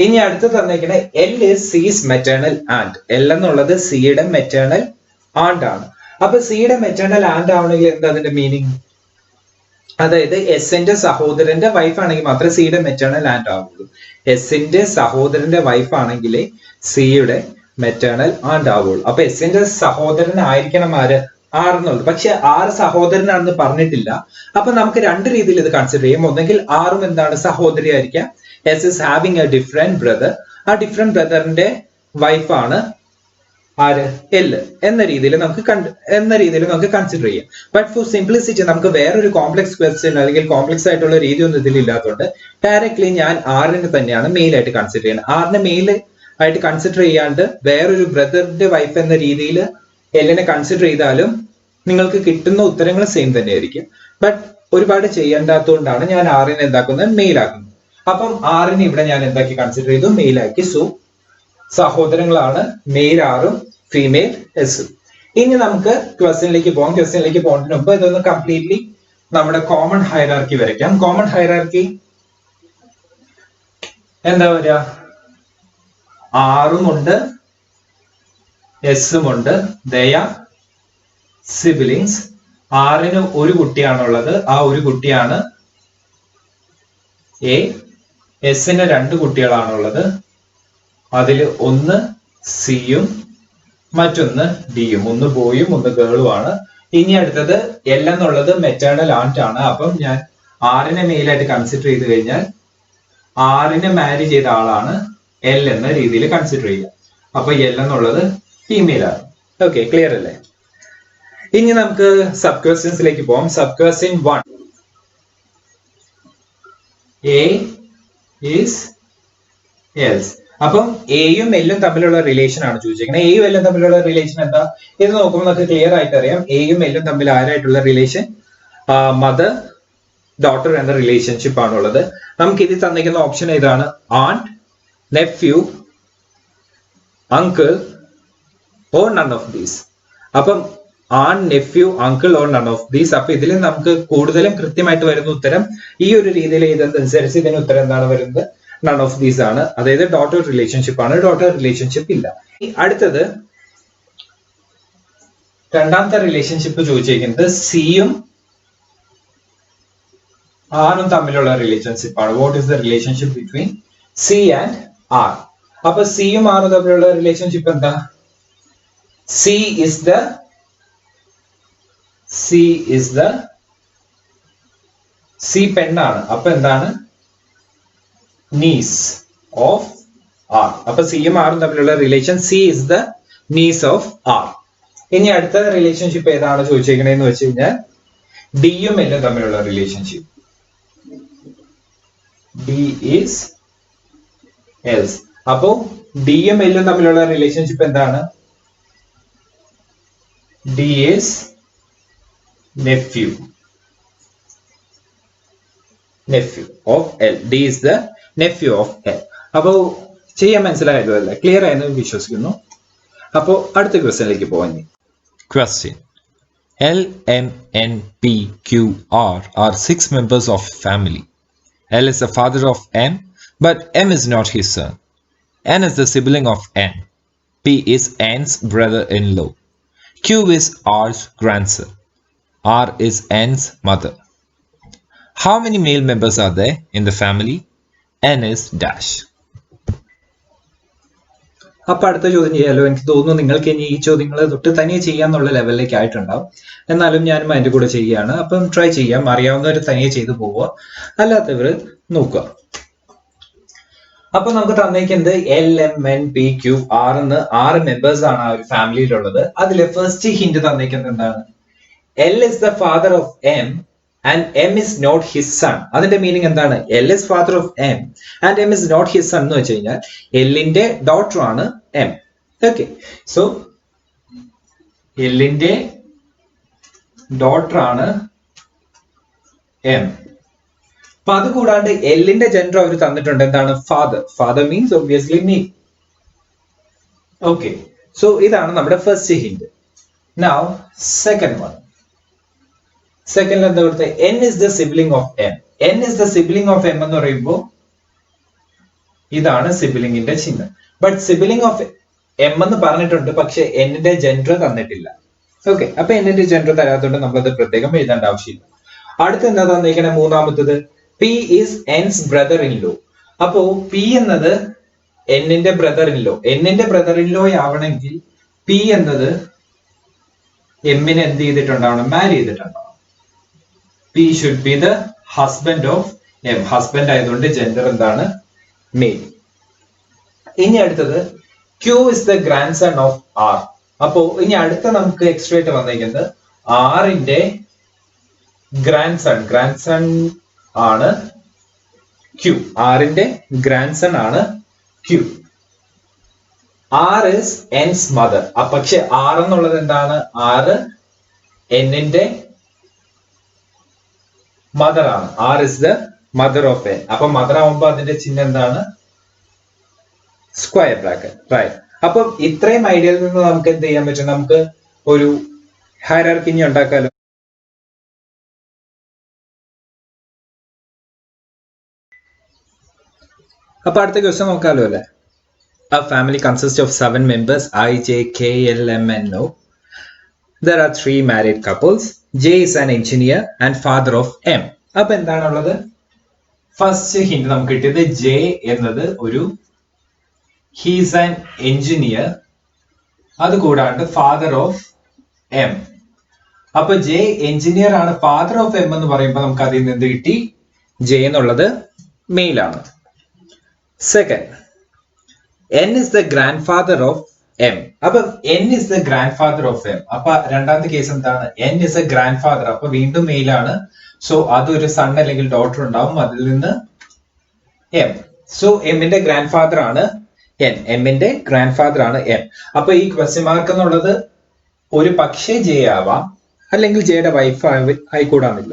ഇനി അടുത്ത് തന്നേക്കണ എൽ ഇസ് സീസ് മെറ്റേണൽ ആൻഡ്. എൽ എന്നുള്ളത് സിയുടെ മെറ്റേണൽ ആൻഡ് ആണ്. അപ്പൊ സിയുടെ മെറ്റേണൽ ആൻഡ് ആവണമെങ്കിൽ എന്താ അതിന്റെ മീനിങ്? അതായത് എസിന്റെ സഹോദരന്റെ വൈഫ് ആണെങ്കിൽ മാത്രമേ സിയുടെ മെറ്റേണൽ ആൻഡ് ആവുള്ളൂ. എസിന്റെ സഹോദരന്റെ വൈഫ് ആണെങ്കിൽ സിയുടെ മെറ്റേണൽ ആൻഡ് ആവുള്ളൂ. അപ്പൊ എസിന്റെ സഹോദരൻ ആയിരിക്കണം ആര്? ആർ എന്നുള്ളത്. പക്ഷെ ആർ സഹോദരനാണെന്ന് പറഞ്ഞിട്ടില്ല. അപ്പൊ നമുക്ക് രണ്ട് രീതിയിൽ ഇത് കൺസിഡർ ചെയ്യാം. ഒന്നെങ്കിൽ ആറും എന്താണ്? സഹോദരി ആയിരിക്കാം. S is having A different brother. ആ ഡിഫറെന്റ് ബ്രദറിന്റെ വൈഫാണ് ആര്? എൽ എന്ന രീതിയിൽ നമുക്ക് കൺസിഡർ ചെയ്യാം. ബട്ട് ഫോർ സിംപ്ലിസിറ്റി നമുക്ക് വേറൊരു കോംപ്ലക്സ് ക്വസ്റ്റ്യൻ അല്ലെങ്കിൽ കോംപ്ലക്സ് ആയിട്ടുള്ള രീതി ഒന്നും ഇതിൽ ഇല്ലാത്തതുകൊണ്ട് ഡയറക്ട്ലി ഞാൻ ആറിനെ തന്നെയാണ് മെയിൽ ആയിട്ട് കൺസിഡർ ചെയ്യുന്നത്. ആറിനെ മെയിൽ ആയിട്ട് കൺസിഡർ ചെയ്യാണ്ട് വേറൊരു ബ്രദറിന്റെ വൈഫ് എന്ന രീതിയിൽ എല്ലിനെ കൺസിഡർ ചെയ്താലും നിങ്ങൾക്ക് കിട്ടുന്ന ഉത്തരങ്ങൾ സെയിം തന്നെയായിരിക്കും. ബട്ട് ഒരുപാട് ചെയ്യേണ്ടാത്തതുകൊണ്ടാണ് ഞാൻ ആറിനെ എന്താക്കുന്നത്? മെയിൽ ആക്കുന്നത്. അപ്പം ആറിന് ഇവിടെ ഞാൻ എന്താക്കി കൺസിഡർ ചെയ്തു? മെയിലാക്കി. സോ സഹോദരങ്ങളാണ് മെയിൽ ആറും ഫീമെയിൽ എസും. ഇനി നമുക്ക് ക്വസ്റ്റ്യനിലേക്ക് പോകാം. ക്വസ്റ്റ്യനിലേക്ക് പോകുന്നതിന് മുമ്പ് ഇതൊന്ന് കംപ്ലീറ്റ്ലി നമ്മുടെ കോമൺ ഹൈറാർക്കി വരയ്ക്കാം. കോമൺ ഹൈറാർക്കി എന്താ വരിക? ആറും ഉണ്ട്, എസും ഉണ്ട്. ദയ സിബിലിങ്സ്. ആറിന് ഒരു കുട്ടിയാണുള്ളത്, ആ ഒരു കുട്ടിയാണ് എ. എസിന് 2 കുട്ടികളാണുള്ളത്, അതിൽ ഒന്ന് സിയും മറ്റൊന്ന് ഡിയും. ഒന്ന് ബോയും ഒന്ന് ഗേളും ആണ്. ഇനി അടുത്തത് എൽ എന്നുള്ളത് മെറ്റേണൽ ആന്റ് ആണ്. അപ്പം ഞാൻ ആറിനെ മെയിലായിട്ട് കൺസിഡർ ചെയ്ത് കഴിഞ്ഞാൽ ആറിനെ മാരി ചെയ്ത ആളാണ് എൽ എന്ന രീതിയിൽ കൺസിഡർ ചെയ്യുക. അപ്പൊ എൽ എന്നുള്ളത് ഫീമെയിൽ ആണ്. ഓക്കെ, ക്ലിയർ അല്ലേ? ഇനി നമുക്ക് സബ് ക്വസ്റ്റ്യൻസിലേക്ക് പോകാം. Sub question 1, A is else. അപ്പം എയും എല്ലും തമ്മിലുള്ള റിലേഷൻ ആണ് ചോദിച്ചിരിക്കുന്നത്. എയും എല്ലും തമ്മിലുള്ള റിലേഷൻ എന്താ? ഇത് നോക്കുമ്പോൾ നമുക്ക് ക്ലിയർ ആയിട്ട് അറിയാം. എയും എല്ലും തമ്മിൽ ആരായിട്ടുള്ള റിലേഷൻ? മദർ ഡോട്ടർ എന്ന റിലേഷൻഷിപ്പ് ആണുള്ളത്. നമുക്ക് ഇത് തന്നിരിക്കുന്ന ഓപ്ഷൻ ഏതാണ്? ആണ്ട്, nephew, uncle or none of these. അപ്പം ആണ്ട്, nephew, uncle or none of these. അപ്പൊ ഇതിൽ നമുക്ക് കൂടുതലും കൃത്യമായിട്ട് വരുന്ന ഉത്തരം ഈ ഒരു രീതിയിൽ ഇതനുസരിച്ച് ഇതിന് ഉത്തരം എന്താണ് വരുന്നത്? നൺ ഓഫ് ദീസ് ആണ്. അതായത് ഡോട്ടർ റിലേഷൻഷിപ്പ് ആണ്. ഡോട്ടർ റിലേഷൻഷിപ്പ് ഇല്ല. അടുത്തത് രണ്ടാമത്തെ റിലേഷൻഷിപ്പ് ചോദിച്ചിരിക്കുന്നത് സിയും ആറും തമ്മിലുള്ള റിലേഷൻഷിപ്പ് ആണ്. What is the relationship between C and R? അപ്പൊ സിയും ആറും തമ്മിലുള്ള റിലേഷൻഷിപ്പ് എന്താ? സി ഇസ് ദ സി പെണ്ണാണ്. അപ്പൊ എന്താണ്? Niece of R. അപ്പൊ സിയും ആറും തമ്മിലുള്ള relation C is the niece of R. ഇനി അടുത്ത റിലേഷൻഷിപ്പ് ഏതാണ് ചോദിച്ചിരിക്കണേന്ന് വെച്ച് കഴിഞ്ഞാൽ ഡിയും എല്ലും തമ്മിലുള്ള റിലേഷൻഷിപ്പ്. D is else. അപ്പോ ഡിയും എല്ലും തമ്മിലുള്ള റിലേഷൻഷിപ്പ് എന്താണ്? D is nephew of L. D is the nephew of L. അപ്പോ ചെയ്യാൻ മനസ്സിലായല്ലോ അല്ലേ? ക്ലിയർ ആയെന്ന് വിശ്വസിക്കുന്നു. അപ്പോ അടുത്ത ക്വസ്റ്റ്യനിലേക്ക് പോകാം. Question: L, M, N, P, Q, R are 6 members of family. L is the father of M, but M is not his son. N is the sibling of N. P is N's brother-in-law. Q is R's grandson. R is N's mother. How many male members are there in the family? N is dash. അപ്പൊ അടുത്ത ചോദ്യം ചെയ്യാലോ. എനിക്ക് തോന്നുന്നു നിങ്ങൾക്ക് ഇനി ഈ ചോദ്യങ്ങൾ തൊട്ട് തനിയെ ചെയ്യാന്നുള്ള ലെവലിലേക്ക് ആയിട്ടുണ്ടാവും. എന്നാലും ഞാനും അതിന്റെ കൂടെ ചെയ്യുകയാണ്. അപ്പം ട്രൈ ചെയ്യാം. അറിയാവുന്നവർ തനിയെ ചെയ്തു പോവുക, അല്ലാത്തവർ നോക്കുക. അപ്പൊ നമുക്ക് തന്നേക്കുന്നത് L, M, N, P, Q, R എന്ന് 6 മെമ്പേഴ്സ് ആണ് ആ ഒരു ഫാമിലിയിലുള്ളത്. അതിലെ ഫസ്റ്റ് ഹിന്റ് തന്നേക്കുന്നത് എന്താണ്? L is the father of M and M is not his son. അതിന്റെ മീനിങ് എന്താണ്? L is father of M and M is not his son എന്ന് വെച്ച് കഴിഞ്ഞാൽ എല്ലിന്റെ ഡോട്ടർ ആണ് M. ഓക്കെ, സോ എല്ലിന്റെ ഡോട്ടർ ആണ് M. അപ്പൊ അത് കൂടാണ്ട് എല്ലിന്റെ ജെൻഡർ അവർ തന്നിട്ടുണ്ട്. എന്താണ്? Father. Father means obviously me. Okay, so ഇതാണ് നമ്മുടെ first hint. Now second one. Second എന്താ കൊടുത്തത്? N is the sibling of M. N is the sibling of M എന്ന് പറയുമ്പോൾ ഇതാണ് സിബിലിംഗിന്റെ ചിഹ്നം. ബട്ട് സിബിലിംഗ് ഓഫ് M എന്ന് പറഞ്ഞിട്ടുണ്ട്, പക്ഷെ എന്നിന്റെ ജെൻഡർ തന്നിട്ടില്ല. ഓക്കെ, അപ്പൊ എന്നിന്റെ ജെൻഡർ തരാത്തോണ്ട് നമ്മളത് പ്രത്യേകം എഴുതേണ്ട ആവശ്യമില്ല. അടുത്ത എന്താ തന്നിരിക്കണേ? മൂന്നാമത്തത് P is N's brother-in-law. അപ്പോ P എന്നത് എന്നിന്റെ ബ്രദർ-ഇൻ-ലോ. എന്നിന്റെ ബ്രദർ-ഇൻ-ലോ ആവണമെങ്കിൽ P എന്നത് എമ്മിനെ എന്ത് ചെയ്തിട്ടുണ്ടാവണം? മാരി ചെയ്തിട്ടുണ്ടാവണം. P should be the husband of M. Husband ആയതുകൊണ്ട് ജെൻഡർ എന്താണ്? മെയിൽ. ഇനി അടുത്തത് Q is the grandson of R. അപ്പോ ഇനി അടുത്ത നമുക്ക് എക്സ്ട്രാ ആയിട്ട് വന്നിരിക്കുന്നത് ആറിന്റെ ഗ്രാൻഡ്സൺ ആണ് Q. ആറിന്റെ ഗ്രാൻഡ്സൺ ആണ് Q. R is N's mother. പക്ഷെ R എന്നുള്ളത് എന്താണ്? R എന്നിന്റെ മദർ ആണ്. R is the mother of N. അപ്പൊ മദർ ആവുമ്പോ അതിന്റെ ചിഹ്നം എന്താണ്? Square bracket, right. അപ്പം ഇത്രയും ഐഡിയയിൽ നിന്ന് നമുക്ക് എന്ത് ചെയ്യാൻ പറ്റും? നമുക്ക് ഒരു ഹൈറാർക്കി ഇനി ഉണ്ടാക്കാലോ. അപ്പൊ അടുത്ത ക്വസ്റ്റ്യൻ നോക്കാലോ അല്ലെ. A family consists of 7 members, I, J, K, L, M, and O. There are 3 married couples. J is an engineer and father of M. അപ്പൊ എന്താണുള്ളത്? ഫസ്റ്റ് ഹിന്റ് നമുക്ക് കിട്ടിയത് ജെ എന്നത് ഒരു ഹീസ് ആൻ എഞ്ചിനീയർ, അതുകൂടാണ്ട് father of M. അപ്പൊ J engineer ആണ്, father of M എന്ന് പറയുമ്പോൾ നമുക്ക് അതിൽ നിന്ന് എന്ത് കിട്ടി? ജെ എന്നുള്ളത് മെയിൽ ആണ്. Second, N is the grandfather of M. അപ്പൊ N is the grandfather of M. അപ്പൊ രണ്ടാമത്തെ കേസ് എന്താണ്? N is a grandfather. അപ്പൊ വീണ്ടും മെയിൽ ആണ്. സോ അതൊരു സൺ അല്ലെങ്കിൽ ഡോട്ടർ ഉണ്ടാവും, അതിൽ നിന്ന് എം. സോ എമ്മിന്റെ ഗ്രാൻഡ് ഫാദർ ആണ് എൻ. എമ്മിന്റെ ഗ്രാൻഡ് ഫാദർ ആണ് എൻ. അപ്പൊ ഈ ക്വസ്റ്റ്യൻ മാർക്ക് എന്നുള്ളത് ഒരു പക്ഷേ ജെ ആവാം, അല്ലെങ്കിൽ ജെയുടെ വൈഫ് ആയിക്കൂടാന്നില്ല.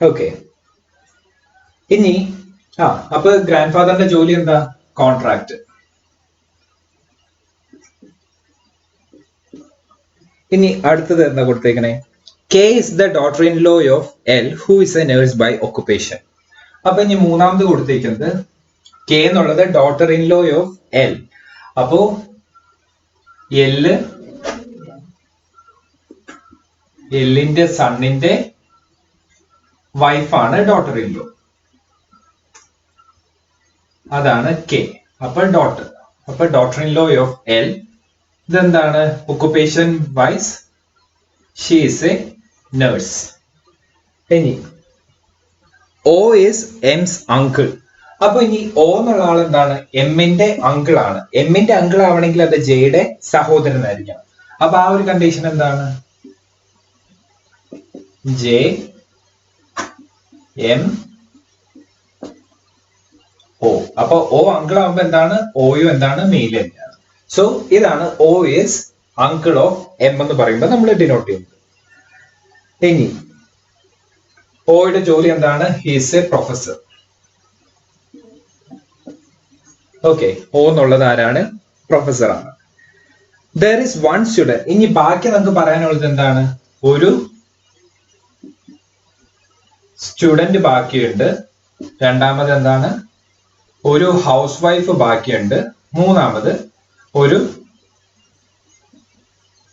ഓക്കെ, ഇനി അപ്പൊ ഗ്രാൻഡ് ഫാദറിന്റെ ജോലി എന്താ? കോൺട്രാക്ട്. ഇനി അടുത്തത് എന്താ കൊടുത്തേക്കണേ? K is the daughter in law of L who is a nurse by occupation. അപ്പൊ ഇനി മൂന്നാമത് കൊടുത്തേക്കുന്നത് കെ എന്നുള്ളത് daughter in law of L. അപ്പോ എല്ലിന്റെ സണ്ണിന്റെ വൈഫാണ് ഡോട്ടർ ഇൻ ലോ, അതാണ് കെ. അപ്പൊ daughter in law of L. ഇതെന്താണ്? Occupation wise she is a nurse. ഇനി ഓ ഈസ് എംസ് അങ്കിൾ. അപ്പൊ ഇനി ഓ എന്നുള്ള ആൾ എന്താണ്? എമ്മിന്റെ അങ്കിൾ ആണ്. എമ്മിന്റെ അങ്കിൾ ആവണമെങ്കിൽ അത് ജെയുടെ സഹോദരനായിരിക്കണം. അപ്പൊ ആ ഒരു കണ്ടീഷൻ എന്താണ്? ജെ എം ഓ. അപ്പൊ ഓ അങ്കിൾ ആവുമ്പോ എന്താണ്? ഓയും എന്താണ്? മെയിൽ തന്നെയാണ്. സോ ഇതാണ് ഓ ഈസ് അങ്കിൾ ഓഫ് എം എന്ന് പറയുമ്പോൾ നമ്മൾ ഡിനോട്ട് ചെയ്യുന്നത്. ഇനി ഓയുടെ ജോലി എന്താണ്? He's A professor. ഓക്കെ, ഓ എന്നുള്ളത് ആരാണ്? പ്രൊഫസർ ആണ്. There is one student. ഇനി ബാക്കി നമുക്ക് പറയാനുള്ളത് എന്താണ്? ഒരു സ്റ്റുഡന്റ് ബാക്കിയുണ്ട്. രണ്ടാമത് എന്താണ്? ഒരു ഹൗസ് വൈഫ് ബാക്കിയുണ്ട്. മൂന്നാമത് ഒരു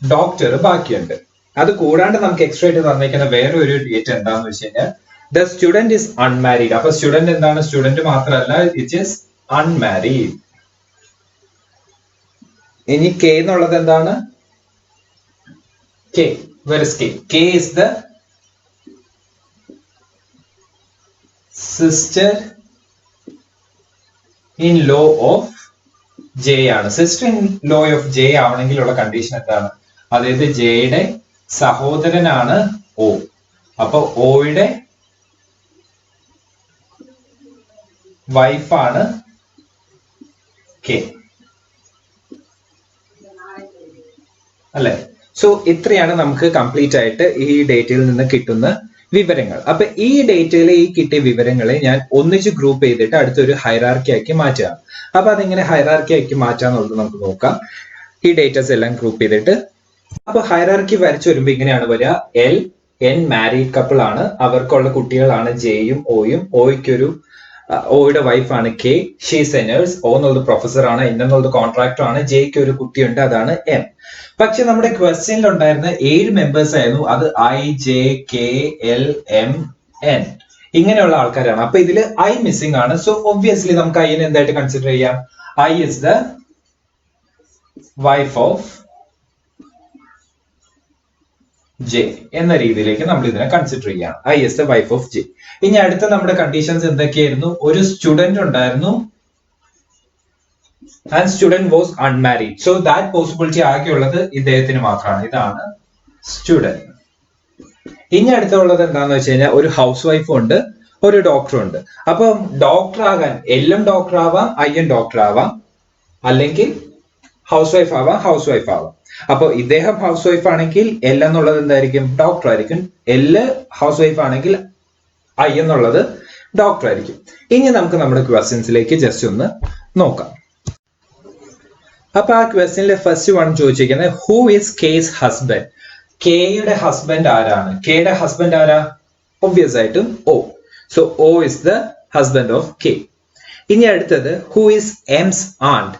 ഡോക്ടർ ബാക്കിയുണ്ട്. അത് കൂടാണ്ട് നമുക്ക് എക്സ്ട്രാ ആയിട്ട് തന്നിരിക്കുന്ന വേറെ ഒരു ഡേറ്റ് എന്താന്ന് വെച്ച് കഴിഞ്ഞാൽ ദ സ്റ്റുഡന്റ് ഇസ് അൺമാരീഡ്. അപ്പൊ സ്റ്റുഡന്റ് എന്താണ്? സ്റ്റുഡന്റ് മാത്രമല്ല, ഇറ്റ് ഈസ് അൺമാരീഡ്. ഇനി കെ എന്നുള്ളത് എന്താണ്? K, where is K? K is the sister in law of J ആണ്. Sister in law of J ആവണമെങ്കിലുള്ള കണ്ടീഷൻ എന്താണ്? അതായത് ജെയുടെ സഹോദരനാണ് ഓ. അപ്പൊ ഓയുടെ വൈഫാണ് കെ, അല്ലെ? സോ ഇത്രയാണ് നമുക്ക് കംപ്ലീറ്റ് ആയിട്ട് ഈ ഡേറ്റയിൽ നിന്ന് കിട്ടുന്ന വിവരങ്ങൾ. അപ്പൊ ഈ ഡേറ്റയിലെ ഈ കിട്ടിയ വിവരങ്ങളെ ഞാൻ ഒന്നിച്ച് ഗ്രൂപ്പ് ചെയ്തിട്ട് അടുത്തൊരു ഹൈറാർക്കി ആക്കി മാറ്റുക. അപ്പൊ അതെങ്ങനെ ഹൈറാർക്കി ആക്കി മാറ്റാന്നുള്ളത് നമുക്ക് നോക്കാം. ഈ ഡേറ്റാസ് എല്ലാം ഗ്രൂപ്പ് ചെയ്തിട്ട് അപ്പൊ ഹൈറാർക്കി വരച്ചു വരുമ്പോ ഇങ്ങനെയാണ് വരിക. എൽ എൻ മാരീഡ് കപ്പിൾ ആണ്, അവർക്കുള്ള കുട്ടികളാണ് ജെയും ഓയും. ഓയുടെ വൈഫാണ് കെ, ഷീസ് എ നേഴ്സ്. ഓ എന്നുള്ളത് പ്രൊഫസർ ആണ്, എൻ എന്നുള്ളത് കോൺട്രാക്ടർ ആണ്, ജെക്ക് ഒരു കുട്ടിയുണ്ട്, അതാണ് എം. പക്ഷെ നമ്മുടെ ക്വസ്റ്റ്യനിൽ ഉണ്ടായിരുന്ന 7 മെമ്പേഴ്സ് ആയിരുന്നു. അത് I, J, K, L, M, N ഇങ്ങനെയുള്ള ആൾക്കാരാണ്. അപ്പൊ ഇതിൽ ഐ മിസ്സിംഗ് ആണ്. സോ ഒബ്വിയസ്ലി നമുക്ക് ഐനെ എന്തായിട്ട് കൺസിഡർ ചെയ്യാം? I is the wife of J എന്ന രീതിയിലേക്ക് നമ്മൾ ഇതിനെ കൺസിഡർ ചെയ്യാം. I is the wife of J. ഇനി അടുത്ത നമ്മുടെ കണ്ടീഷൻസ് എന്തൊക്കെയായിരുന്നു? ഒരു സ്റ്റുഡന്റ് ഉണ്ടായിരുന്നു and student was unmarried. So that possibility ആകെയുള്ളത് ഇദ്ദേഹത്തിന് മാത്രമാണ്. ഇതാണ് സ്റ്റുഡന്റ്. ഇനി അടുത്തുള്ളത് എന്താന്ന് വെച്ച് കഴിഞ്ഞാൽ ഒരു ഹൗസ് വൈഫും ഉണ്ട്, ഒരു ഡോക്ടറും ഉണ്ട്. അപ്പം ഡോക്ടർ ആകാൻ എല്ലും ഡോക്ടർ ആവാം, ഐയും ഡോക്ടർ ആവാം, അല്ലെങ്കിൽ ഹൗസ് വൈഫ് ആവാം, ഹൗസ് വൈഫ് ആവാം. അപ്പൊ ഇദ്ദേഹം ഹൗസ് വൈഫ് ആണെങ്കിൽ എൽ എന്നുള്ളത് എന്തായിരിക്കും? ഡോക്ടർ ആയിരിക്കും. എല് ഹൗസ് വൈഫ് ആണെങ്കിൽ ഐ എന്നുള്ളത് ഡോക്ടർ ആയിരിക്കും. ഇനി നമുക്ക് നമ്മുടെ ക്വസ്റ്റ്യൻസിലേക്ക് ജസ്റ്റ് ഒന്ന് നോക്കാം. അപ്പൊ ആ ക്വസ്റ്റ്യനിലെ ഫസ്റ്റ് വൺ ചോദിച്ചിരിക്കുന്നത് ഹൂ ഈസ് കേസ് ഹസ്ബൻഡ്? കെയുടെ ഹസ്ബൻഡ് ആരാണ്? കെയുടെ ഹസ്ബൻഡ് ആരാ? ഒബ്വിയസ് ആയിട്ടും O. So O is the husband of K. ഇനി അടുത്തത് ഹൂ ഈസ് എംസ് ആൻഡ്?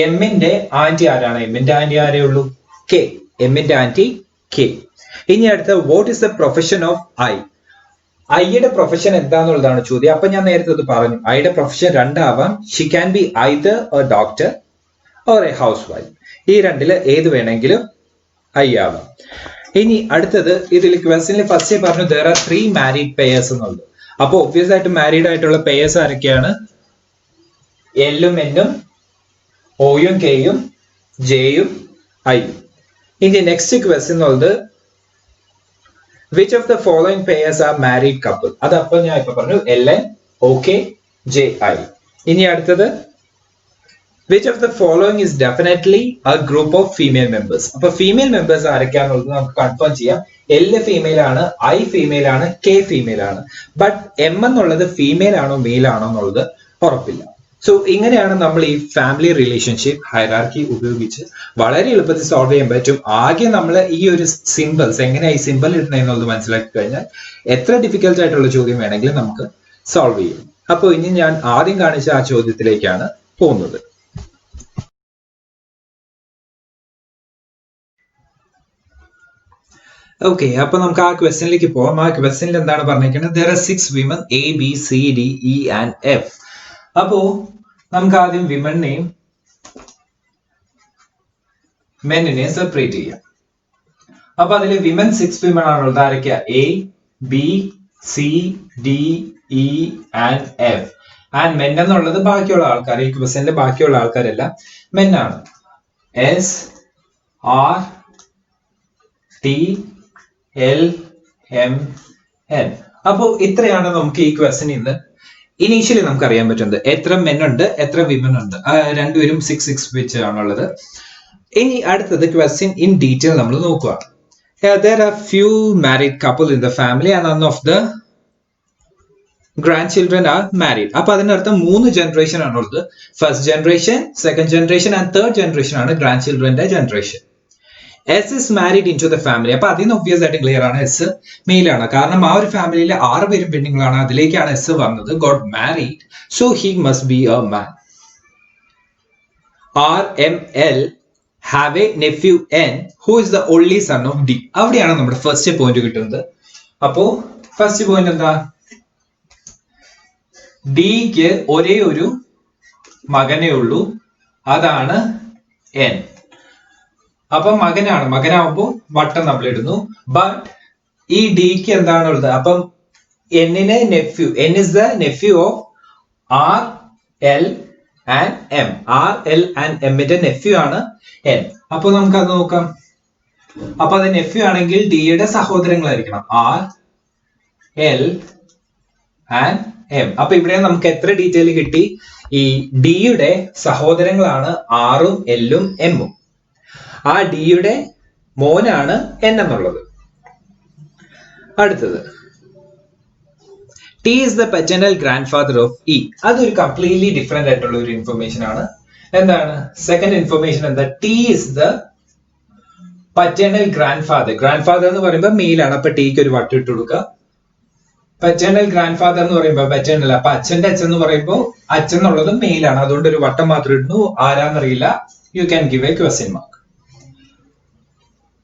എമ്മിന്റെ ആന്റി ആരാണ്? എമ്മിന്റെ ആന്റി ആരേ ഉള്ളൂ? കെ. എമ്മിന്റെ ആന്റി കെ. ഇനി അടുത്ത what is the profession of I? ഐയുടെ പ്രൊഫഷൻ എന്താന്നുള്ളതാണ് ചോദ്യം. അപ്പൊ ഞാൻ നേരത്തെ അത് പറഞ്ഞു, ഐയുടെ പ്രൊഫഷൻ രണ്ടാവാം. She can be either a doctor or a housewife. ഈ രണ്ടില് ഏത് വേണമെങ്കിലും ഐ ആവാം. ഇനി അടുത്തത് ഇതിൽ ക്വസ്റ്റ്യനിൽ ഫസ്റ്റ് പറഞ്ഞു there are 3 married pairs എന്നുള്ളത്. അപ്പൊ ഒബ്വിയസ് ആയിട്ട് മാരീഡ് ആയിട്ടുള്ള പേയേഴ്സ് ആരൊക്കെയാണ്? എല്ലും എന്നും, ഓയും കെയും, ജെയും ഐയും. ഇനി നെക്സ്റ്റ് ക്വസ്റ്റ്യൻ എന്നുള്ളത് which of the following payers R married couple? അത് അപ്പോൾ ഞാൻ ഇപ്പൊ പറഞ്ഞു LN, OK, JI. ഇനി അടുത്തത് which of the following is definitely a group of female members? അപ്പൊ ഫീമെയിൽ മെമ്പേഴ്സ് ആരൊക്കെയാണെന്നുള്ളത് നമുക്ക് കൺഫേം ചെയ്യാം. L ഫീമെയിൽ ആണ്, I ഫീമെയിൽ ആണ്, K ഫീമെയിൽ ആണ്. ബട്ട് M എന്നുള്ളത് ഫീമെയിൽ ആണോ മെയിൽ ആണോ എന്നുള്ളത് ഉറപ്പില്ല. സോ ഇങ്ങനെയാണ് നമ്മൾ ഈ ഫാമിലി റിലേഷൻഷിപ്പ് ഹൈറാർക്കി ഉപയോഗിച്ച് വളരെ എളുപ്പത്തിൽ സോൾവ് ചെയ്യാൻ പറ്റും. ആകെ നമ്മൾ ഈ ഒരു സിമ്പിൾസ് എങ്ങനെയായി സിമ്പിൾ ഇടുന്നതെന്നുള്ളത് മനസ്സിലാക്കി കഴിഞ്ഞാൽ എത്ര ഡിഫിക്കൽട്ട് ആയിട്ടുള്ള ചോദ്യം വേണമെങ്കിലും നമുക്ക് സോൾവ് ചെയ്യും. അപ്പോൾ ഇനി ഞാൻ ആദ്യം കാണിച്ച ആ ചോദ്യത്തിലേക്കാണ് പോകുന്നത്. ഓക്കെ, അപ്പൊ നമുക്ക് ആ ക്വസ്റ്റ്യനിലേക്ക് പോവാം. ആ ക്വസ്റ്റ്യനിൽ എന്താണ് പറഞ്ഞിരിക്കുന്നത്? there are 6 women A, B, C, D, E and F. അപ്പോ നമുക്ക് ആദ്യം വിമനെയും മെന്നിനെ സെപ്പറേറ്റ് ചെയ്യാം. അപ്പൊ അതിൽ വിമൻ 6 വിമൻ ആണുള്ളത്. ആരൊക്കെയാ? A, B, C, D, E and F. And men എന്നുള്ളത് ബാക്കിയുള്ള ആൾക്കാർ, ഈ ക്വസ്റ്റ്യനിലെ ബാക്കിയുള്ള ആൾക്കാരെല്ലാം മെൻ ആണ്. S, R, T, L, M, N. അപ്പോ ഇത്രയാണ് നമുക്ക് ഈ ക്വസ്റ്റ്യൻ ഇന്ന് ഇനീഷ്യലി നമുക്ക് അറിയാൻ പറ്റുന്നത്. എത്ര മെൻ ഉണ്ട്, എത്ര വിമൻ ഉണ്ട്, രണ്ടുപേരും 6 വെച്ച് ആണുള്ളത്. ഇനി അടുത്തത് ക്വസ്റ്റ്യൻ ഇൻ ഡീറ്റെയിൽ നമ്മൾ നോക്കുക. There are few married couple in the family and none of the grandchildren are married. അപ്പൊ അതിനർത്ഥം 3 ജനറേഷൻ ആണുള്ളത്. First generation, second generation and third generation ആണ് ഗ്രാൻഡ് ചിൽഡ്രന്റെ generation. S is married into the family. അപ്പൊ അതിന് ഒബ്വിയസ് ആയിട്ട് clear ആണ്, S മെയിൽ ആണ്. കാരണം ആ ഒരു ഫാമിലിയിലെ 6 പേരും പെണ്ണുങ്ങളാണ്, അതിലേക്കാണ് S വന്നത്. got married, so he must be a man. R, M, L have a nephew N who is the only son of D. അവിടെയാണ് നമ്മുടെ ഫസ്റ്റ് പോയിന്റ് കിട്ടുന്നത്. അപ്പോ ഫസ്റ്റ് പോയിന്റ് എന്താ? ഡിക്ക് ഒരേ ഒരു മകനേ ഉള്ളൂ, അതാണ് N. അപ്പൊ മകനാണ്, മകനാവുമ്പോ വട്ടം നമ്മൾ ഇടുന്നു. ബട്ട് ഈ ഡിക്ക് എന്താണുള്ളത്? അപ്പം എന്നിനെ nephew, N is the nephew of R, L and M. R, L and M ന്റെ നെഫ്യൂ ആണ് N. അപ്പൊ നമുക്ക് അത് നോക്കാം. അപ്പൊ അത് നെഫ്യൂ ആണെങ്കിൽ ഡിയുടെ സഹോദരങ്ങളായിരിക്കണം, R, L and M. അപ്പൊ ഇവിടെ നമുക്ക് എത്ര ഡീറ്റെയിൽ കിട്ടി? ഈ ഡിയുടെ സഹോദരങ്ങളാണ് ആറും എല്ലും എമ്മും. ആ ഡിയുടെ മോനാണ് N എന്നുള്ളത്. അടുത്തത് T is the paternal grandfather of E. അതൊരു കംപ്ലീറ്റ്ലി ഡിഫറെന്റ് ആയിട്ടുള്ള ഒരു ഇൻഫർമേഷൻ ആണ്. എന്താണ് സെക്കൻഡ് ഇൻഫർമേഷൻ? എന്താ? T is the paternal grandfather. Grand എന്ന് പറയുമ്പോൾ മെയിൽ ആണ്, അപ്പൊ ടിക്ക് ഒരു വട്ടം ഇട്ട് കൊടുക്കുക. പറ്റേണൽ ഗ്രാൻഡ് ഫാദർ എന്ന് പറയുമ്പോൾ പറ്റേണൽ, അപ്പൊ അച്ഛന്റെ അച്ഛൻ എന്ന് പറയുമ്പോൾ അച്ഛൻ എന്നുള്ളത് മെയിൽ ആണ്, അതുകൊണ്ട് ഒരു വട്ടം മാത്രം ഇടുന്നു. ആരാന്നറിയില്ല, you can give a question mark.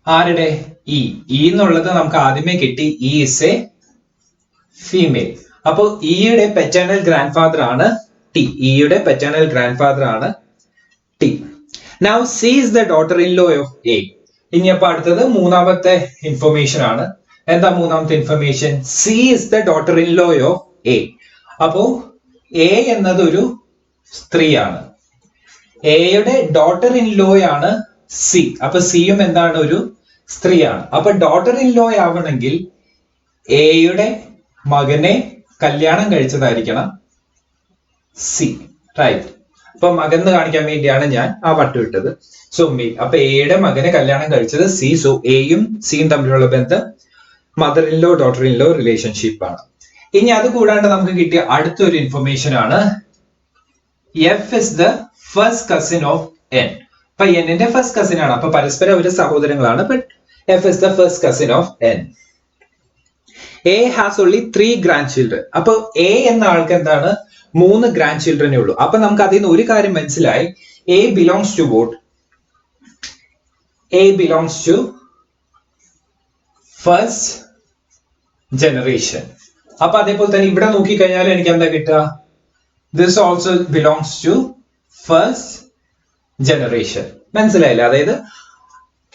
ആരുടെ? ഇ. ഇ എന്നുള്ളത് നമുക്ക് ആദ്യമേ കിട്ടി, ഇ ഇസ് എ ഫീമെയിൽ. അപ്പൊ ഇയുടെ പെറ്റേണൽ ഗ്രാൻഡ് ഫാദർ ആണ് ടി. ഇയുടെ പെറ്റേണൽ ഗ്രാൻഡ് ഫാദർ ആണ് T. Now see is the daughter in law of A. ഇനി അപ്പൊ അടുത്തത് മൂന്നാമത്തെ ഇൻഫർമേഷൻ ആണ്. എന്താ മൂന്നാമത്തെ information? C is the daughter in law of A. അപ്പോ എ എന്നത് ഒരു സ്ത്രീയാണ്, എയുടെ ഡോട്ടർ ഇൻ ലോ ആണ് സി. അപ്പൊ സിയും എന്താണ്? ഒരു സ്ത്രീയാണ്. അപ്പൊ ഡോട്ടർ ഇൻ ലോ ആവണമെങ്കിൽ എയുടെ മകനെ കല്യാണം കഴിച്ചതായിരിക്കണം സി, റൈറ്റ്? അപ്പൊ മകൻ എന്ന് കാണിക്കാൻ വേണ്ടിയാണ് ഞാൻ ആ വട്ടം ഇട്ടത്. So male. അപ്പൊ എയുടെ മകനെ കല്യാണം കഴിച്ചത് സി. സോ എയും സിയും തമ്മിലുള്ള ബന്ധം mother in law daughter in law relationship ആണ്. ഇനി അത് കൂടാണ്ട് നമുക്ക് കിട്ടിയ അടുത്തൊരു ഇൻഫർമേഷൻ ആണ് F is the first cousin of N. അപ്പൊ എന്നിന്റെ ഫസ്റ്റ് കസിൻ ആണ്, അപ്പൊ പരസ്പരം ഒരു സഹോദരങ്ങളാണ്. But F is the first cousin of N. A has only 3 grandchildren. അപ്പൊ എ എന്ന ആൾക്ക് എന്താണ് 3 ഗ്രാൻഡ് ചിൽഡ്രനേ ഉള്ളൂ. അപ്പൊ നമുക്ക് അതിൽ നിന്ന് ഒരു കാര്യം മനസ്സിലായി, A belongs to what, A belongs to first generation. അപ്പൊ അതേപോലെ തന്നെ ഇവിടെ നോക്കിക്കഴിഞ്ഞാൽ എനിക്ക് എന്താ കിട്ടുക, this also belongs to first generation. മനസ്സിലായില്ല? അതായത്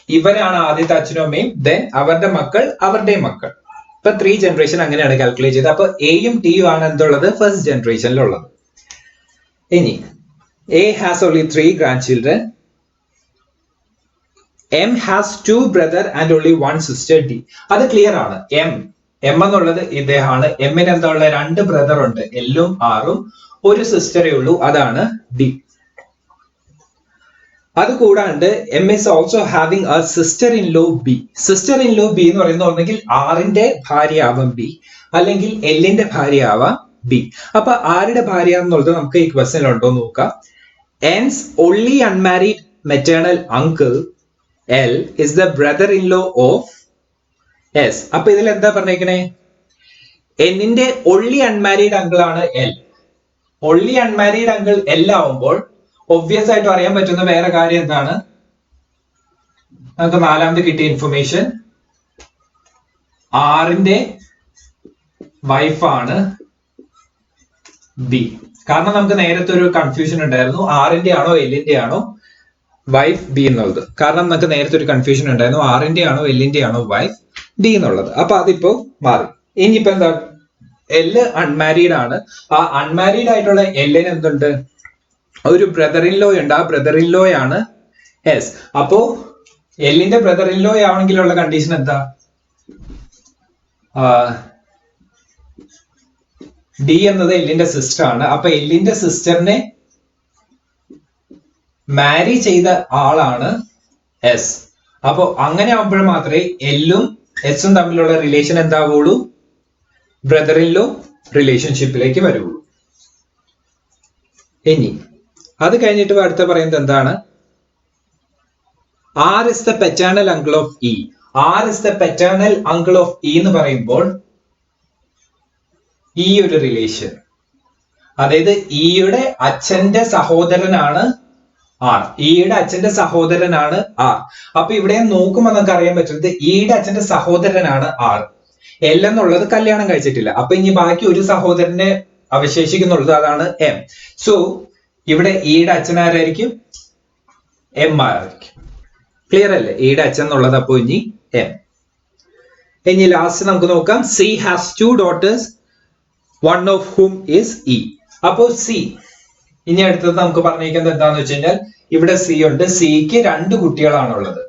ഇവരാണ് ആദ്യത്തെ അച്ഛനും അമ്മയും, ദെൻ അവരുടെ മക്കൾ, അവരുടെ മക്കൾ. ഇപ്പൊ 3 ജനറേഷൻ അങ്ങനെയാണ് കാൽക്കുലേറ്റ് ചെയ്തത്. അപ്പൊ എയും ടിയും ആണ് എന്തുള്ളത് ഫസ്റ്റ് ജനറേഷനിലുള്ളത്. ഇനി A has only 3 grand children, M has 2 brother and only 1 sister D. അത് ക്ലിയർ ആണ്. എം എന്നുള്ളത് ഇദ്ദേഹമാണ്. എമ്മിന് എന്താ ഉള്ള 2 ബ്രദർ ഉണ്ട്, എല്ലും ആറും, ഒരു സിസ്റ്ററേ ഉള്ളൂ, അതാണ് ഡി. അത് കൂടാണ്ട് M is also having A sister in low B. Sister in low B എന്ന് പറയുന്നത് ഒന്നെങ്കിൽ ആറിന്റെ ഭാര്യ ആവാം ബി, അല്ലെങ്കിൽ എല്ലിന്റെ ഭാര്യ ആവാം ബി. അപ്പൊ ആരുടെ ഭാര്യ എന്നുള്ളത് നമുക്ക് ഈ ക്വസ്റ്റ്യൻ ഉണ്ടോ നോക്കാം. N's only unmarried maternal uncle L is the brother in law of S. അപ്പൊ ഇതിൽ എന്താ പറഞ്ഞേക്കണേ, എന്നിന്റെ ഒള്ളി അൺമാരീഡ് അങ്കിൾ ആണ് L. Only unmarried uncle L ആവുമ്പോൾ ഒബ്വിയസ് ആയിട്ട് അറിയാൻ പറ്റുന്ന വേറെ കാര്യം എന്താണ്, നമുക്ക് നാലാമത് കിട്ടിയ ഇൻഫർമേഷൻ ആറിന്റെ വൈഫാണ് ബി. കാരണം നമുക്ക് നേരത്തെ ഒരു കൺഫ്യൂഷൻ ഉണ്ടായിരുന്നു, ആറിന്റെ ആണോ എല്ലിന്റെ ആണോ വൈഫ് ബി എന്നുള്ളത്. കാരണം നമുക്ക് നേരത്തെ ഒരു കൺഫ്യൂഷൻ ഉണ്ടായിരുന്നു, ആറിന്റെ ആണോ എല്ലിന്റെ ആണോ വൈഫ് ഡി എന്നുള്ളത്. അപ്പൊ അതിപ്പോ മാറി. ഇനിയിപ്പോ എന്താ, എല്ല് അൺമാരീഡ് ആണ്. ആ അൺമാരീഡ് ആയിട്ടുള്ള എല്ലിന് എന്തുണ്ട്, ഒരു ബ്രദർ ഇൻ ലോ ഉണ്ട്. ആ ബ്രദർ ഇൻ ലോ ആണ് എസ്. അപ്പോ എല്ലിന്റെ ബ്രദർ ഇൻ ലോ ആണെങ്കിലുള്ള കണ്ടീഷൻ എന്താ, ഡി എന്നത് എല്ലിന്റെ സിസ്റ്റർ ആണ്. അപ്പൊ എല്ലിന്റെ സിസ്റ്ററിനെ മാരി ചെയ്ത ആളാണ് എസ്. അപ്പൊ അങ്ങനെ ആവുമ്പോൾ മാത്രമേ എല്ലും എസും തമ്മിലുള്ള റിലേഷൻ എന്താവുള്ളൂ, ബ്രദർ ഇൻ ലോ റിലേഷൻഷിപ്പിലേക്ക് വരുള്ളൂ. ഇനി അത് കഴിഞ്ഞിട്ട് അടുത്ത പറയുന്നത് എന്താണ്, R is the paternal uncle of E. R is the paternal uncle of E എന്ന് പറയുമ്പോൾ ഈ ഒരു റിലേഷൻ, അതായത് ഇയുടെ അച്ഛന്റെ സഹോദരനാണ് ആർ. ഇയുടെ അച്ഛന്റെ സഹോദരനാണ് ആർ. അപ്പൊ ഇവിടെ നോക്കുമ്പോൾ നമുക്ക് അറിയാൻ പറ്റുന്നത് ഇയുടെ അച്ഛന്റെ സഹോദരനാണ് ആർ. എൽ എന്നുള്ളത് കല്യാണം കഴിച്ചിട്ടില്ല. അപ്പൊ ഇനി ബാക്കി ഒരു സഹോദരനെ അവശേഷിക്കുന്നുള്ളത്, അതാണ് എം. സോ ഇവിടെ ഇയുടെ അച്ഛൻ ആരായിരിക്കും, എം ആരായിരിക്കും. ക്ലിയർ അല്ലേ? ഇയുടെ അച്ഛൻ എന്നുള്ളത് അപ്പൊ ഇനി എം. ഇനി ലാസ്റ്റ് നമുക്ക് നോക്കാം, C has 2 daughters one of whom is E. അപ്പോ സി, ഇനി അടുത്തത് നമുക്ക് പറഞ്ഞിരിക്കുന്നത് എന്താന്ന് വെച്ച് കഴിഞ്ഞാൽ, ഇവിടെ സി ഉണ്ട്. സിക്ക് 2 കുട്ടികളാണുള്ളത്.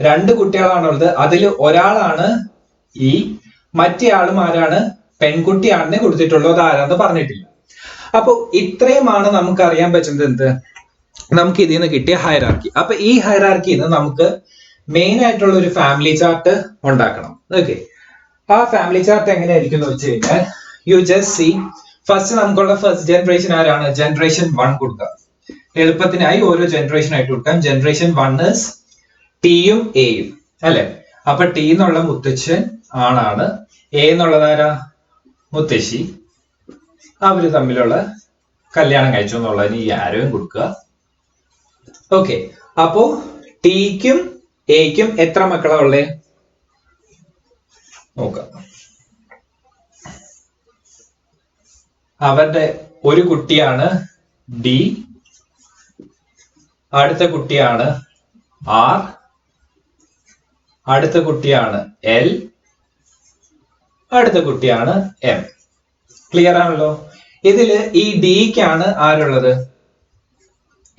2 കുട്ടികളാണുള്ളത്. അതിൽ ഒരാളാണ് ഇ, മറ്റേ ആളും ആരാണ്, പെൺകുട്ടിയാണെന്ന് കൊടുത്തിട്ടുള്ളൂ. അത് ആരാന്ന് പറഞ്ഞിട്ടില്ല. അപ്പൊ ഇത്രയുമാണ് നമുക്ക് അറിയാൻ പറ്റുന്നത് എന്ത്, നമുക്ക് ഇതിൽ നിന്ന് കിട്ടിയ ഹൈറാർക്കി. അപ്പൊ ഈ ഹൈറാർക്കിന്ന് നമുക്ക് മെയിൻ ആയിട്ടുള്ള ഒരു ഫാമിലി ചാർട്ട് ഉണ്ടാക്കണം. ഓക്കെ, ആ ഫാമിലി ചാർട്ട് എങ്ങനെയായിരിക്കും എന്ന് വെച്ച് കഴിഞ്ഞാൽ, യു ജസ്റ്റ് സി, ഫസ്റ്റ് നമുക്കുള്ള ഫസ്റ്റ് ജനറേഷൻ ആരാണ്, ജനറേഷൻ 1 കൊടുക്കാം. എളുപ്പത്തിനായി ഓരോ ജനറേഷൻ ആയിട്ട് കൊടുക്കാം. ജനറേഷൻ 1 ഇസ് ടിയും എയും അല്ലെ. അപ്പൊ ടി എന്നുള്ള മുത്തച്ഛൻ ആണാണ്, എ എന്നുള്ളത് ആരാ, മുത്തശ്ശി. അവര് തമ്മിലുള്ള കല്യാണം കഴിച്ചു എന്നുള്ളതിന് ഈ ആരോയും കൊടുക്കുക. ഓക്കെ, അപ്പോ ടിക്കും എക്കും എത്ര മക്കളാ ഉള്ളേ നോക്കാം. അവരുടെ ഒരു കുട്ടിയാണ് ഡി, അടുത്ത കുട്ടിയാണ് ആർ, അടുത്ത കുട്ടിയാണ് എൽ, അടുത്ത കുട്ടിയാണ് എം. ക്ലിയർ ആണല്ലോ? ഇതില് ഈ ഡിക്കാണ് ആരുള്ളത്,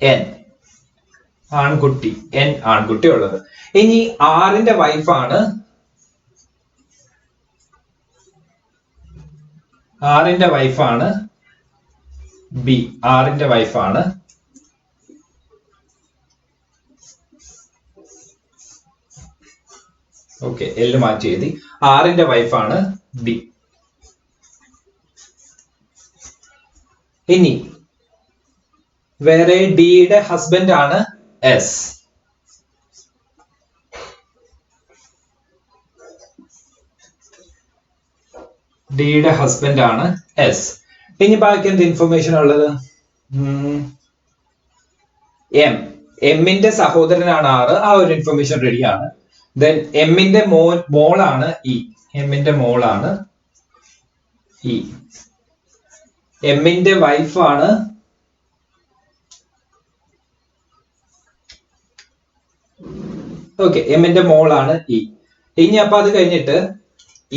എൻ ആൺകുട്ടി, എൻ ആൺകുട്ടി ഉള്ളത്. ഇനി ആറിന്റെ വൈഫാണ്, ആറിന്റെ വൈഫാണ് ബി, ആറിന്റെ വൈഫാണ് ഓക്കെ, എല്ല് മാറ്റി എഴുതി. ആറിന്റെ വൈഫാണ് ബി. ഇനി വേറെ ഡിയുടെ ഹസ്ബൻഡ് ആണ് എസ്. ഡിയുടെ ഹസ്ബൻഡ് ആണ് എസ്. ഇനി ബാക്കി എന്ത് ഇൻഫർമേഷൻ ഉള്ളത്? എമ്മിന്റെ സഹോദരനാണ് ആറ്, ആ ഒരു ഇൻഫർമേഷൻ റെഡിയാണ്. ദെൻ എമ്മിന്റെ മോളാണ് ഇ. എമ്മിന്റെ മോളാണ് ഇ. എമ്മിന്റെ വൈഫാണ് ഓക്കെ, എമ്മിന്റെ മോളാണ് ഇ. ഇനി അപ്പൊ അത് കഴിഞ്ഞിട്ട്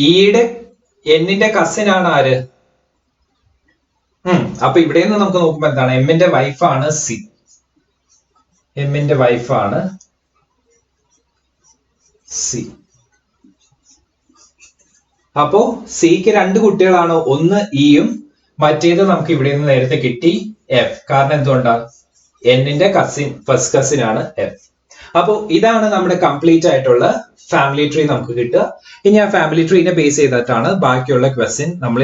ഇയുടെ എന്നിന്റെ കസിൻ ആണ് ആര്? അപ്പൊ ഇവിടെ നിന്ന് നമുക്ക് നോക്കുമ്പോ എന്താണ്? എമ്മിന്റെ വൈഫാണ് സി. എമ്മിന്റെ വൈഫാണ് സി. അപ്പോ സിക്ക് രണ്ട് കുട്ടികളാണ്, ഒന്ന് ഇയും മറ്റേത് നമുക്ക് ഇവിടെ നിന്ന് നേരത്തെ കിട്ടി എഫ്. കാരണം എന്തുകൊണ്ടാ? എന്നിന്റെ കസിൻ, ഫസ്റ്റ് കസിൻ ആണ് എഫ്. അപ്പോ ഇതാണ് നമ്മുടെ കംപ്ലീറ്റ് ആയിട്ടുള്ള ഫാമിലി ട്രീ നമുക്ക് കിട്ടുക. ഇനി ആ ഫാമിലി ട്രീനെ ബേസ് ചെയ്തിട്ടാണ് ബാക്കിയുള്ള ക്വസ്റ്റ്യൻ നമ്മൾ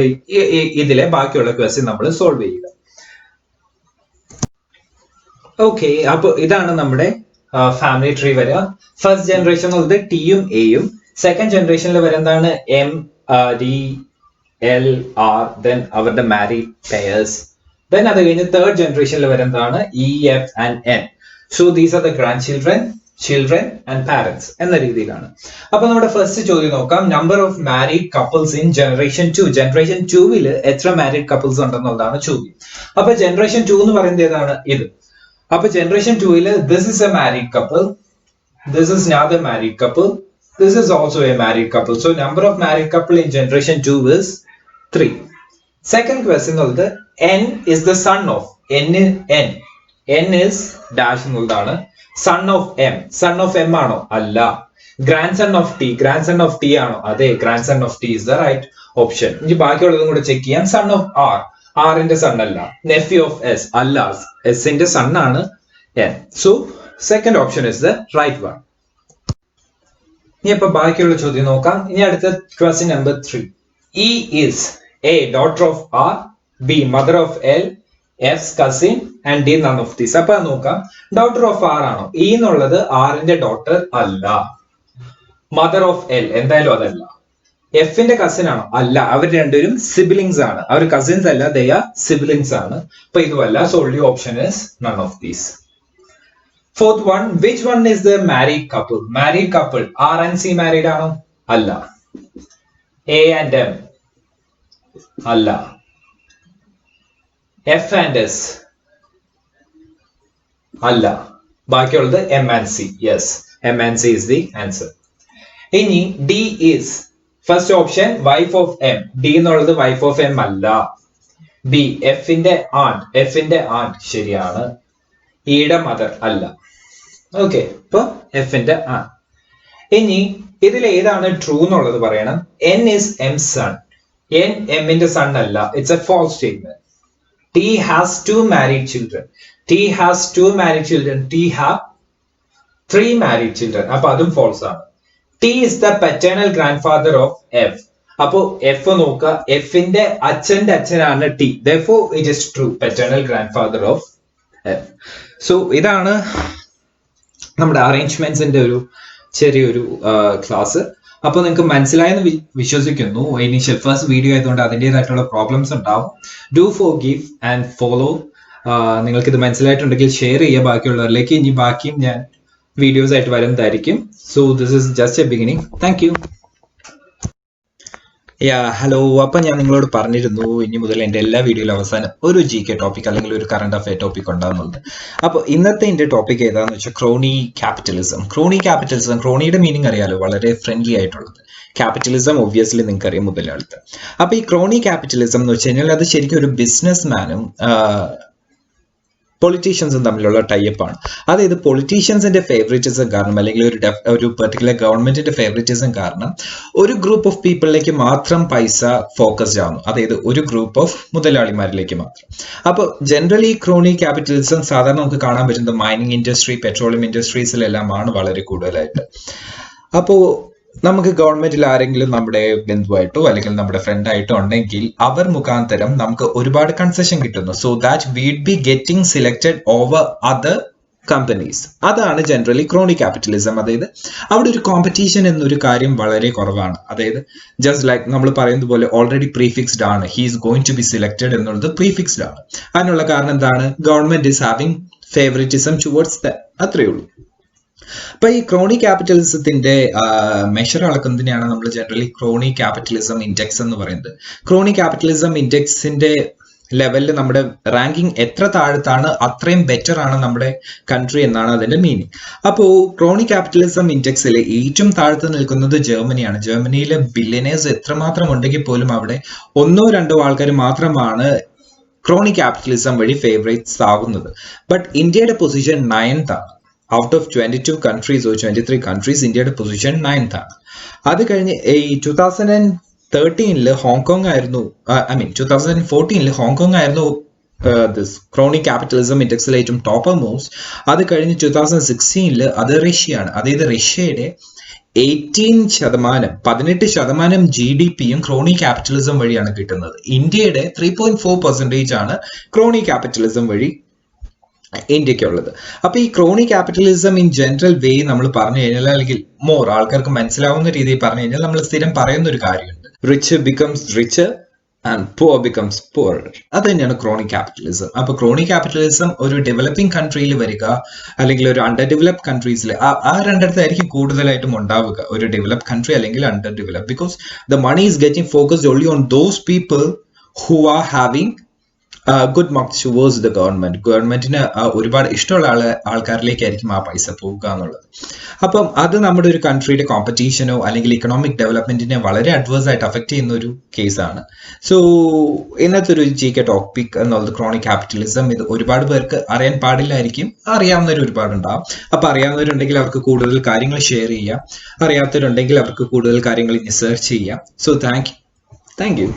ഇതിലെ ബാക്കിയുള്ള ക്വസ്റ്റ്യൻ നമ്മൾ സോൾവ് ചെയ്യുക. ഓക്കെ, അപ്പൊ ഇതാണ് നമ്മുടെ ഫാമിലി ട്രീ വരിക. ഫസ്റ്റ് ജനറേഷൻ ഉള്ളത് ടിയും എയും, സെക്കൻഡ് ജനറേഷനിൽ വരുന്നതാണ് M, D, L, R, then അവരുടെ മാരീഡ് പെയേഴ്സ്. ദെൻ അത് കഴിഞ്ഞ് തേർഡ് ജനറേഷനിൽ വരുന്നതാണ് E, F and N. So these are the grandchildren, children and parents എന്ന രീതിയിലാണ്. അപ്പൊ നമ്മുടെ ഫസ്റ്റ് ചോദ്യം നോക്കാം. Number of married couples in generation 2. Generation 2 എത്ര മാരീഡ് കപ്പിൾസ് ഉണ്ടെന്നുള്ളതാണ് ചോദ്യം. അപ്പൊ ജനറേഷൻ 2 എന്ന് പറയുന്നത് ഏതാണ്? ഇത്. അപ്പൊ generation 2 this is A married couple, this is another married couple, this is also a married couple. So number of married couple in generation 2 is 3. Second question ഉള്ളത് n is the son of. n is dash എന്നുള്ളതാണ്. son of m. son of m ആണോ? അല്ല. grandson of t. grandson of t ആണോ? അതെ, grandson of t is the right option. ഇനി ബാക്കിയുള്ളതും കൂടെ check ചെയ്യാം. son of r. r-ന്റെ son അല്ല. nephew of s. അല്ല, s-ന്റെ son ആണ് n. So second option is the right one. ഇനി അപ്പൊ ബാക്കിയുള്ള ചോദ്യം നോക്കാം. ഇനി അടുത്ത question number 3. E is A daughter of R, B mother of L, F's cousin and D none of these. അപ്പൊ നോക്കാം, ഡോട്ടർ ഓഫ് ആർ ആണോ? ഇ എന്നുള്ളത് ആറിന്റെ ഡോട്ടർ അല്ല. മദർ ഓഫ് എൽ എന്തായാലും അതല്ല. എഫിന്റെ കസിൻ ആണോ? അല്ല. അവർ രണ്ടുപേരും സിബിലിംഗ്സ് ആണ്. അവർ കസിൻസ് അല്ല, ദേ ആർ സിബിലിംഗ്സ് ആണ്. അപ്പൊ ഇതുമല്ല. So only option is none of these. Fourth one, which one is the married couple? Married couple, R and C married ആണോ? അല്ല. A and M അല്ല. F and S അല്ല. ബാക്കിയുള്ളത് M and C. Yes, M and C is the answer. ഇനി D is first option wife of M. D എന്നുള്ളത് wife of M അല്ല. B Fന്റെ aunt ശരിയാണ്. ഇയുടെ മദർ അല്ല. ഓക്കെ, ഇപ്പൊ എഫിന്റെ ആണ്. ഇനി ഇതിൽ ഏതാണ് ട്രൂ എന്നുള്ളത് പറയണം. n is m son. n എമ്മിന്റെ സൺ അല്ല. It's A false statement. T has 2 married children. T has 2 married children. T have 3 married children. അപ്പൊ അതും false ആണ്. T is the paternal grandfather of F. അപ്പോ F നോക്കുക, എഫിന്റെ അച്ഛന്റെ അച്ഛനാണ് T. Therefore it is true, paternal grandfather of F. So ഇതാണ് നമ്മുടെ അറേഞ്ച്മെന്റ്സിന്റെ ഒരു ചെറിയൊരു ക്ലാസ്. അപ്പോൾ നിങ്ങൾക്ക് മനസ്സിലായെന്ന് വിശ്വസിക്കുന്നു. ഇനീഷ്യൽ ഫസ്റ്റ് വീഡിയോ ആയതുകൊണ്ട് അതിൻ്റെതായിട്ടുള്ള പ്രോബ്ലംസ് ഉണ്ടാവും. Do forgive and follow. നിങ്ങൾക്ക് ഇത് മനസ്സിലായിട്ടുണ്ടെങ്കിൽ ഷെയർ ചെയ്യുക ബാക്കിയുള്ളവരിലേക്ക്. ഇനി ബാക്കിയും ഞാൻ വീഡിയോസ് ആയിട്ട് വരുന്നതായിരിക്കും. So this is just A beginning. Thank you. Hello. അപ്പം ഞാൻ നിങ്ങളോട് പറഞ്ഞിരുന്നു ഇനി മുതൽ എൻ്റെ എല്ലാ വീഡിയോയിലും അവസാനം ഒരു GK ടോപ്പിക് അല്ലെങ്കിൽ ഒരു കറണ്ട് അഫെയർ ടോപ്പിക് ഉണ്ടാകുന്നുണ്ട്. അപ്പോൾ ഇന്നത്തെ എൻ്റെ ടോപ്പിക് ഏതാണെന്ന് വെച്ചാൽ ക്രോണി ക്യാപിറ്റലിസം. ക്രോണിയുടെ മീനിങ് അറിയാലോ, വളരെ ഫ്രണ്ട്ലി ആയിട്ടുള്ളത്. ക്യാപിറ്റലിസം ഒബ്വിയസ്ലി നിങ്ങൾക്ക് അറിയാം, മുതലാളിത്തം. അപ്പോൾ ഈ ക്രോണി ക്യാപിറ്റലിസം എന്ന് വെച്ച് കഴിഞ്ഞാൽ അത് ശരിക്കും ഒരു ബിസിനസ് മാനും പൊളിറ്റീഷ്യൻസും തമ്മിലുള്ള ടൈപ്പാണ്. അതായത് പൊളിറ്റീഷ്യൻസിന്റെ ഫേവറിറ്റിസം കാരണം അല്ലെങ്കിൽ ഒരു പെർട്ടിക്കുലർ ഗവൺമെന്റിന്റെ ഫേവറിറ്റിസം കാരണം ഒരു ഗ്രൂപ്പ് ഓഫ് പീപ്പിളിലേക്ക് മാത്രം പൈസ ഫോക്കസ്ഡ് ആവുന്നു. അതായത് ഒരു ഗ്രൂപ്പ് ഓഫ് മുതലാളിമാരിലേക്ക് മാത്രം. അപ്പോൾ ജനറലി ക്രോണി ക്യാപിറ്റലിസം സാധാരണ നമുക്ക് കാണാൻ പറ്റുന്നത് മൈനിങ് ഇൻഡസ്ട്രി, പെട്രോളിയം ഇൻഡസ്ട്രീസിലെല്ലാമാണ് വളരെ കൂടുതലായിട്ട്. അപ്പോൾ നമുക്ക് ഗവൺമെന്റിൽ ആരെങ്കിലും നമ്മുടെ ബന്ധുവായിട്ടോ അല്ലെങ്കിൽ നമ്മുടെ ഫ്രണ്ട് ആയിട്ടോ ഉണ്ടെങ്കിൽ അവർ മുഖാന്തരം നമുക്ക് ഒരുപാട് കൺസെഷൻ കിട്ടുന്നു. So that we'd be getting selected over other companies. അതാണ് ജനറലി ക്രോണിക് ക്യാപിറ്റലിസം. അതായത് അവിടെ ഒരു കോമ്പറ്റീഷൻ എന്നൊരു കാര്യം വളരെ കുറവാണ്. അതായത് ജസ്റ്റ് ലൈക്ക് നമ്മൾ പറയുന്നത് പോലെ ഓൾറെഡി പ്രീഫിക്സ്ഡ് ആണ്, he is going to be selected എന്നുള്ളത് പ്രീഫിക്സ്ഡ് ആണ്. അതിനുള്ള കാരണം എന്താണ്? Government is having favouritism towards the, അത്രയേ ഉള്ളൂ. അപ്പൊ ഈ ക്രോണിക് ക്യാപിറ്റലിസത്തിന്റെ മെഷർ അളക്കുന്നതിനെയാണ് നമ്മൾ ജനറലി ക്രോണിക് ക്യാപിറ്റലിസം ഇൻഡെക്സ് എന്ന് പറയുന്നത്. ക്രോണിക് ക്യാപിറ്റലിസം ഇൻഡെക്സിന്റെ ലെവലിൽ നമ്മുടെ റാങ്കിങ് എത്ര താഴത്താണ് അത്രയും ബെറ്റർ ആണ് നമ്മുടെ കൺട്രി എന്നാണ് അതിന്റെ മീനിങ്. അപ്പോൾ ക്രോണിക് ക്യാപിറ്റലിസം ഇൻഡെക്സിൽ ഏറ്റവും താഴത്ത് നിൽക്കുന്നത് ജർമ്മനിയാണ്. ജർമ്മനിയിലെ ബില്യനേഴ്സ് എത്രമാത്രം ഉണ്ടെങ്കിൽ പോലും അവിടെ 1-2 ആൾക്കാർ മാത്രമാണ് ക്രോണിക് ക്യാപിറ്റലിസം വഴി ഫേവറേറ്റ്സ് ആവുന്നത്. ബട്ട് ഇന്ത്യയുടെ പൊസിഷൻ 9th ആണ്. Out of 22 countries or 23 countries, ഇന്ത്യയുടെ പൊസിഷൻ 9th ആണ്. അത് കഴിഞ്ഞ് ഈ 2013 ഹോങ്കോങ് ആയിരുന്നു, 2014 ഹോങ്കോങ് ആയിരുന്നു ദിസ് ക്രോണിക് ക്യാപിറ്റലിസം ഇൻഡെക്സിൽ ഏറ്റവും ടോപ്പർ മോസ്റ്റ്. അത് കഴിഞ്ഞ് 2016 അത് റഷ്യയാണ്. അതായത് റഷ്യയുടെ 18% GDP-യും ക്രോണിക് ക്യാപിറ്റലിസം വഴിയാണ് കിട്ടുന്നത്. ഇന്ത്യയുടെ 3.4% ആണ് ക്രോണിക് ക്യാപിറ്റലിസം വഴി ഇന്ത്യക്കുള്ളത്. അപ്പൊ ഈ ക്രോണിക് ക്യാപിറ്റലിസം ഇൻ ജനറൽ വേ നമ്മൾ പറഞ്ഞു കഴിഞ്ഞാൽ, അല്ലെങ്കിൽ മോർ ആൾക്കാർക്ക് മനസ്സിലാവുന്ന രീതിയിൽ പറഞ്ഞു കഴിഞ്ഞാൽ, നമ്മൾ സ്ഥിരം പറയുന്ന ഒരു കാര്യമുണ്ട്, rich becomes richer and poor becomes poor. അത് തന്നെയാണ് ക്രോണിക് ക്യാപിറ്റലിസം. അപ്പൊ ക്രോണിക് ക്യാപിറ്റലിസം ഒരു ഡെവലപ്പിംഗ് കൺട്രിയിൽ വരിക അല്ലെങ്കിൽ ഒരു അണ്ടർ ഡെവലപ്ഡ് കൺട്രീസിൽ, ആ രണ്ടിടത്തായിരിക്കും കൂടുതലായിട്ടും ഉണ്ടാവുക, ഒരു ഡെവലപ്ഡ് കൺട്രി അല്ലെങ്കിൽ underdeveloped. Because the money is getting focused only on those people who are having good marks towards the government. ഗവൺമെന്റിന് ഒരുപാട് ഇഷ്ടമുള്ള ആൾക്കാരിലേക്കായിരിക്കും ആ പൈസ പോവുക എന്നുള്ളത്. അപ്പം അത് നമ്മുടെ ഒരു കൺട്രിയുടെ കോമ്പറ്റീഷനോ അല്ലെങ്കിൽ ഇക്കണോമിക് ഡെവലപ്മെന്റിനെ വളരെ അഡ്വേഴ്സ് ആയിട്ട് അഫക്ട് ചെയ്യുന്ന ഒരു കേസാണ്. സോ ഇന്നത്തെ ഒരു GK ടോപ്പിക് എന്നുള്ളത് ക്രോണിക് ക്യാപിറ്റലിസം. ഇത് ഒരുപാട് പേർക്ക് അറിയാൻ പാടില്ലായിരിക്കും, അറിയാവുന്നവർ ഒരുപാടുണ്ടാവും. അപ്പൊ അറിയാവുന്നവരുണ്ടെങ്കിൽ അവർക്ക് കൂടുതൽ കാര്യങ്ങൾ ഷെയർ ചെയ്യാം, അറിയാത്തവരുണ്ടെങ്കിൽ അവർക്ക് കൂടുതൽ കാര്യങ്ങൾ സെർച്ച് ചെയ്യാം. So thank you.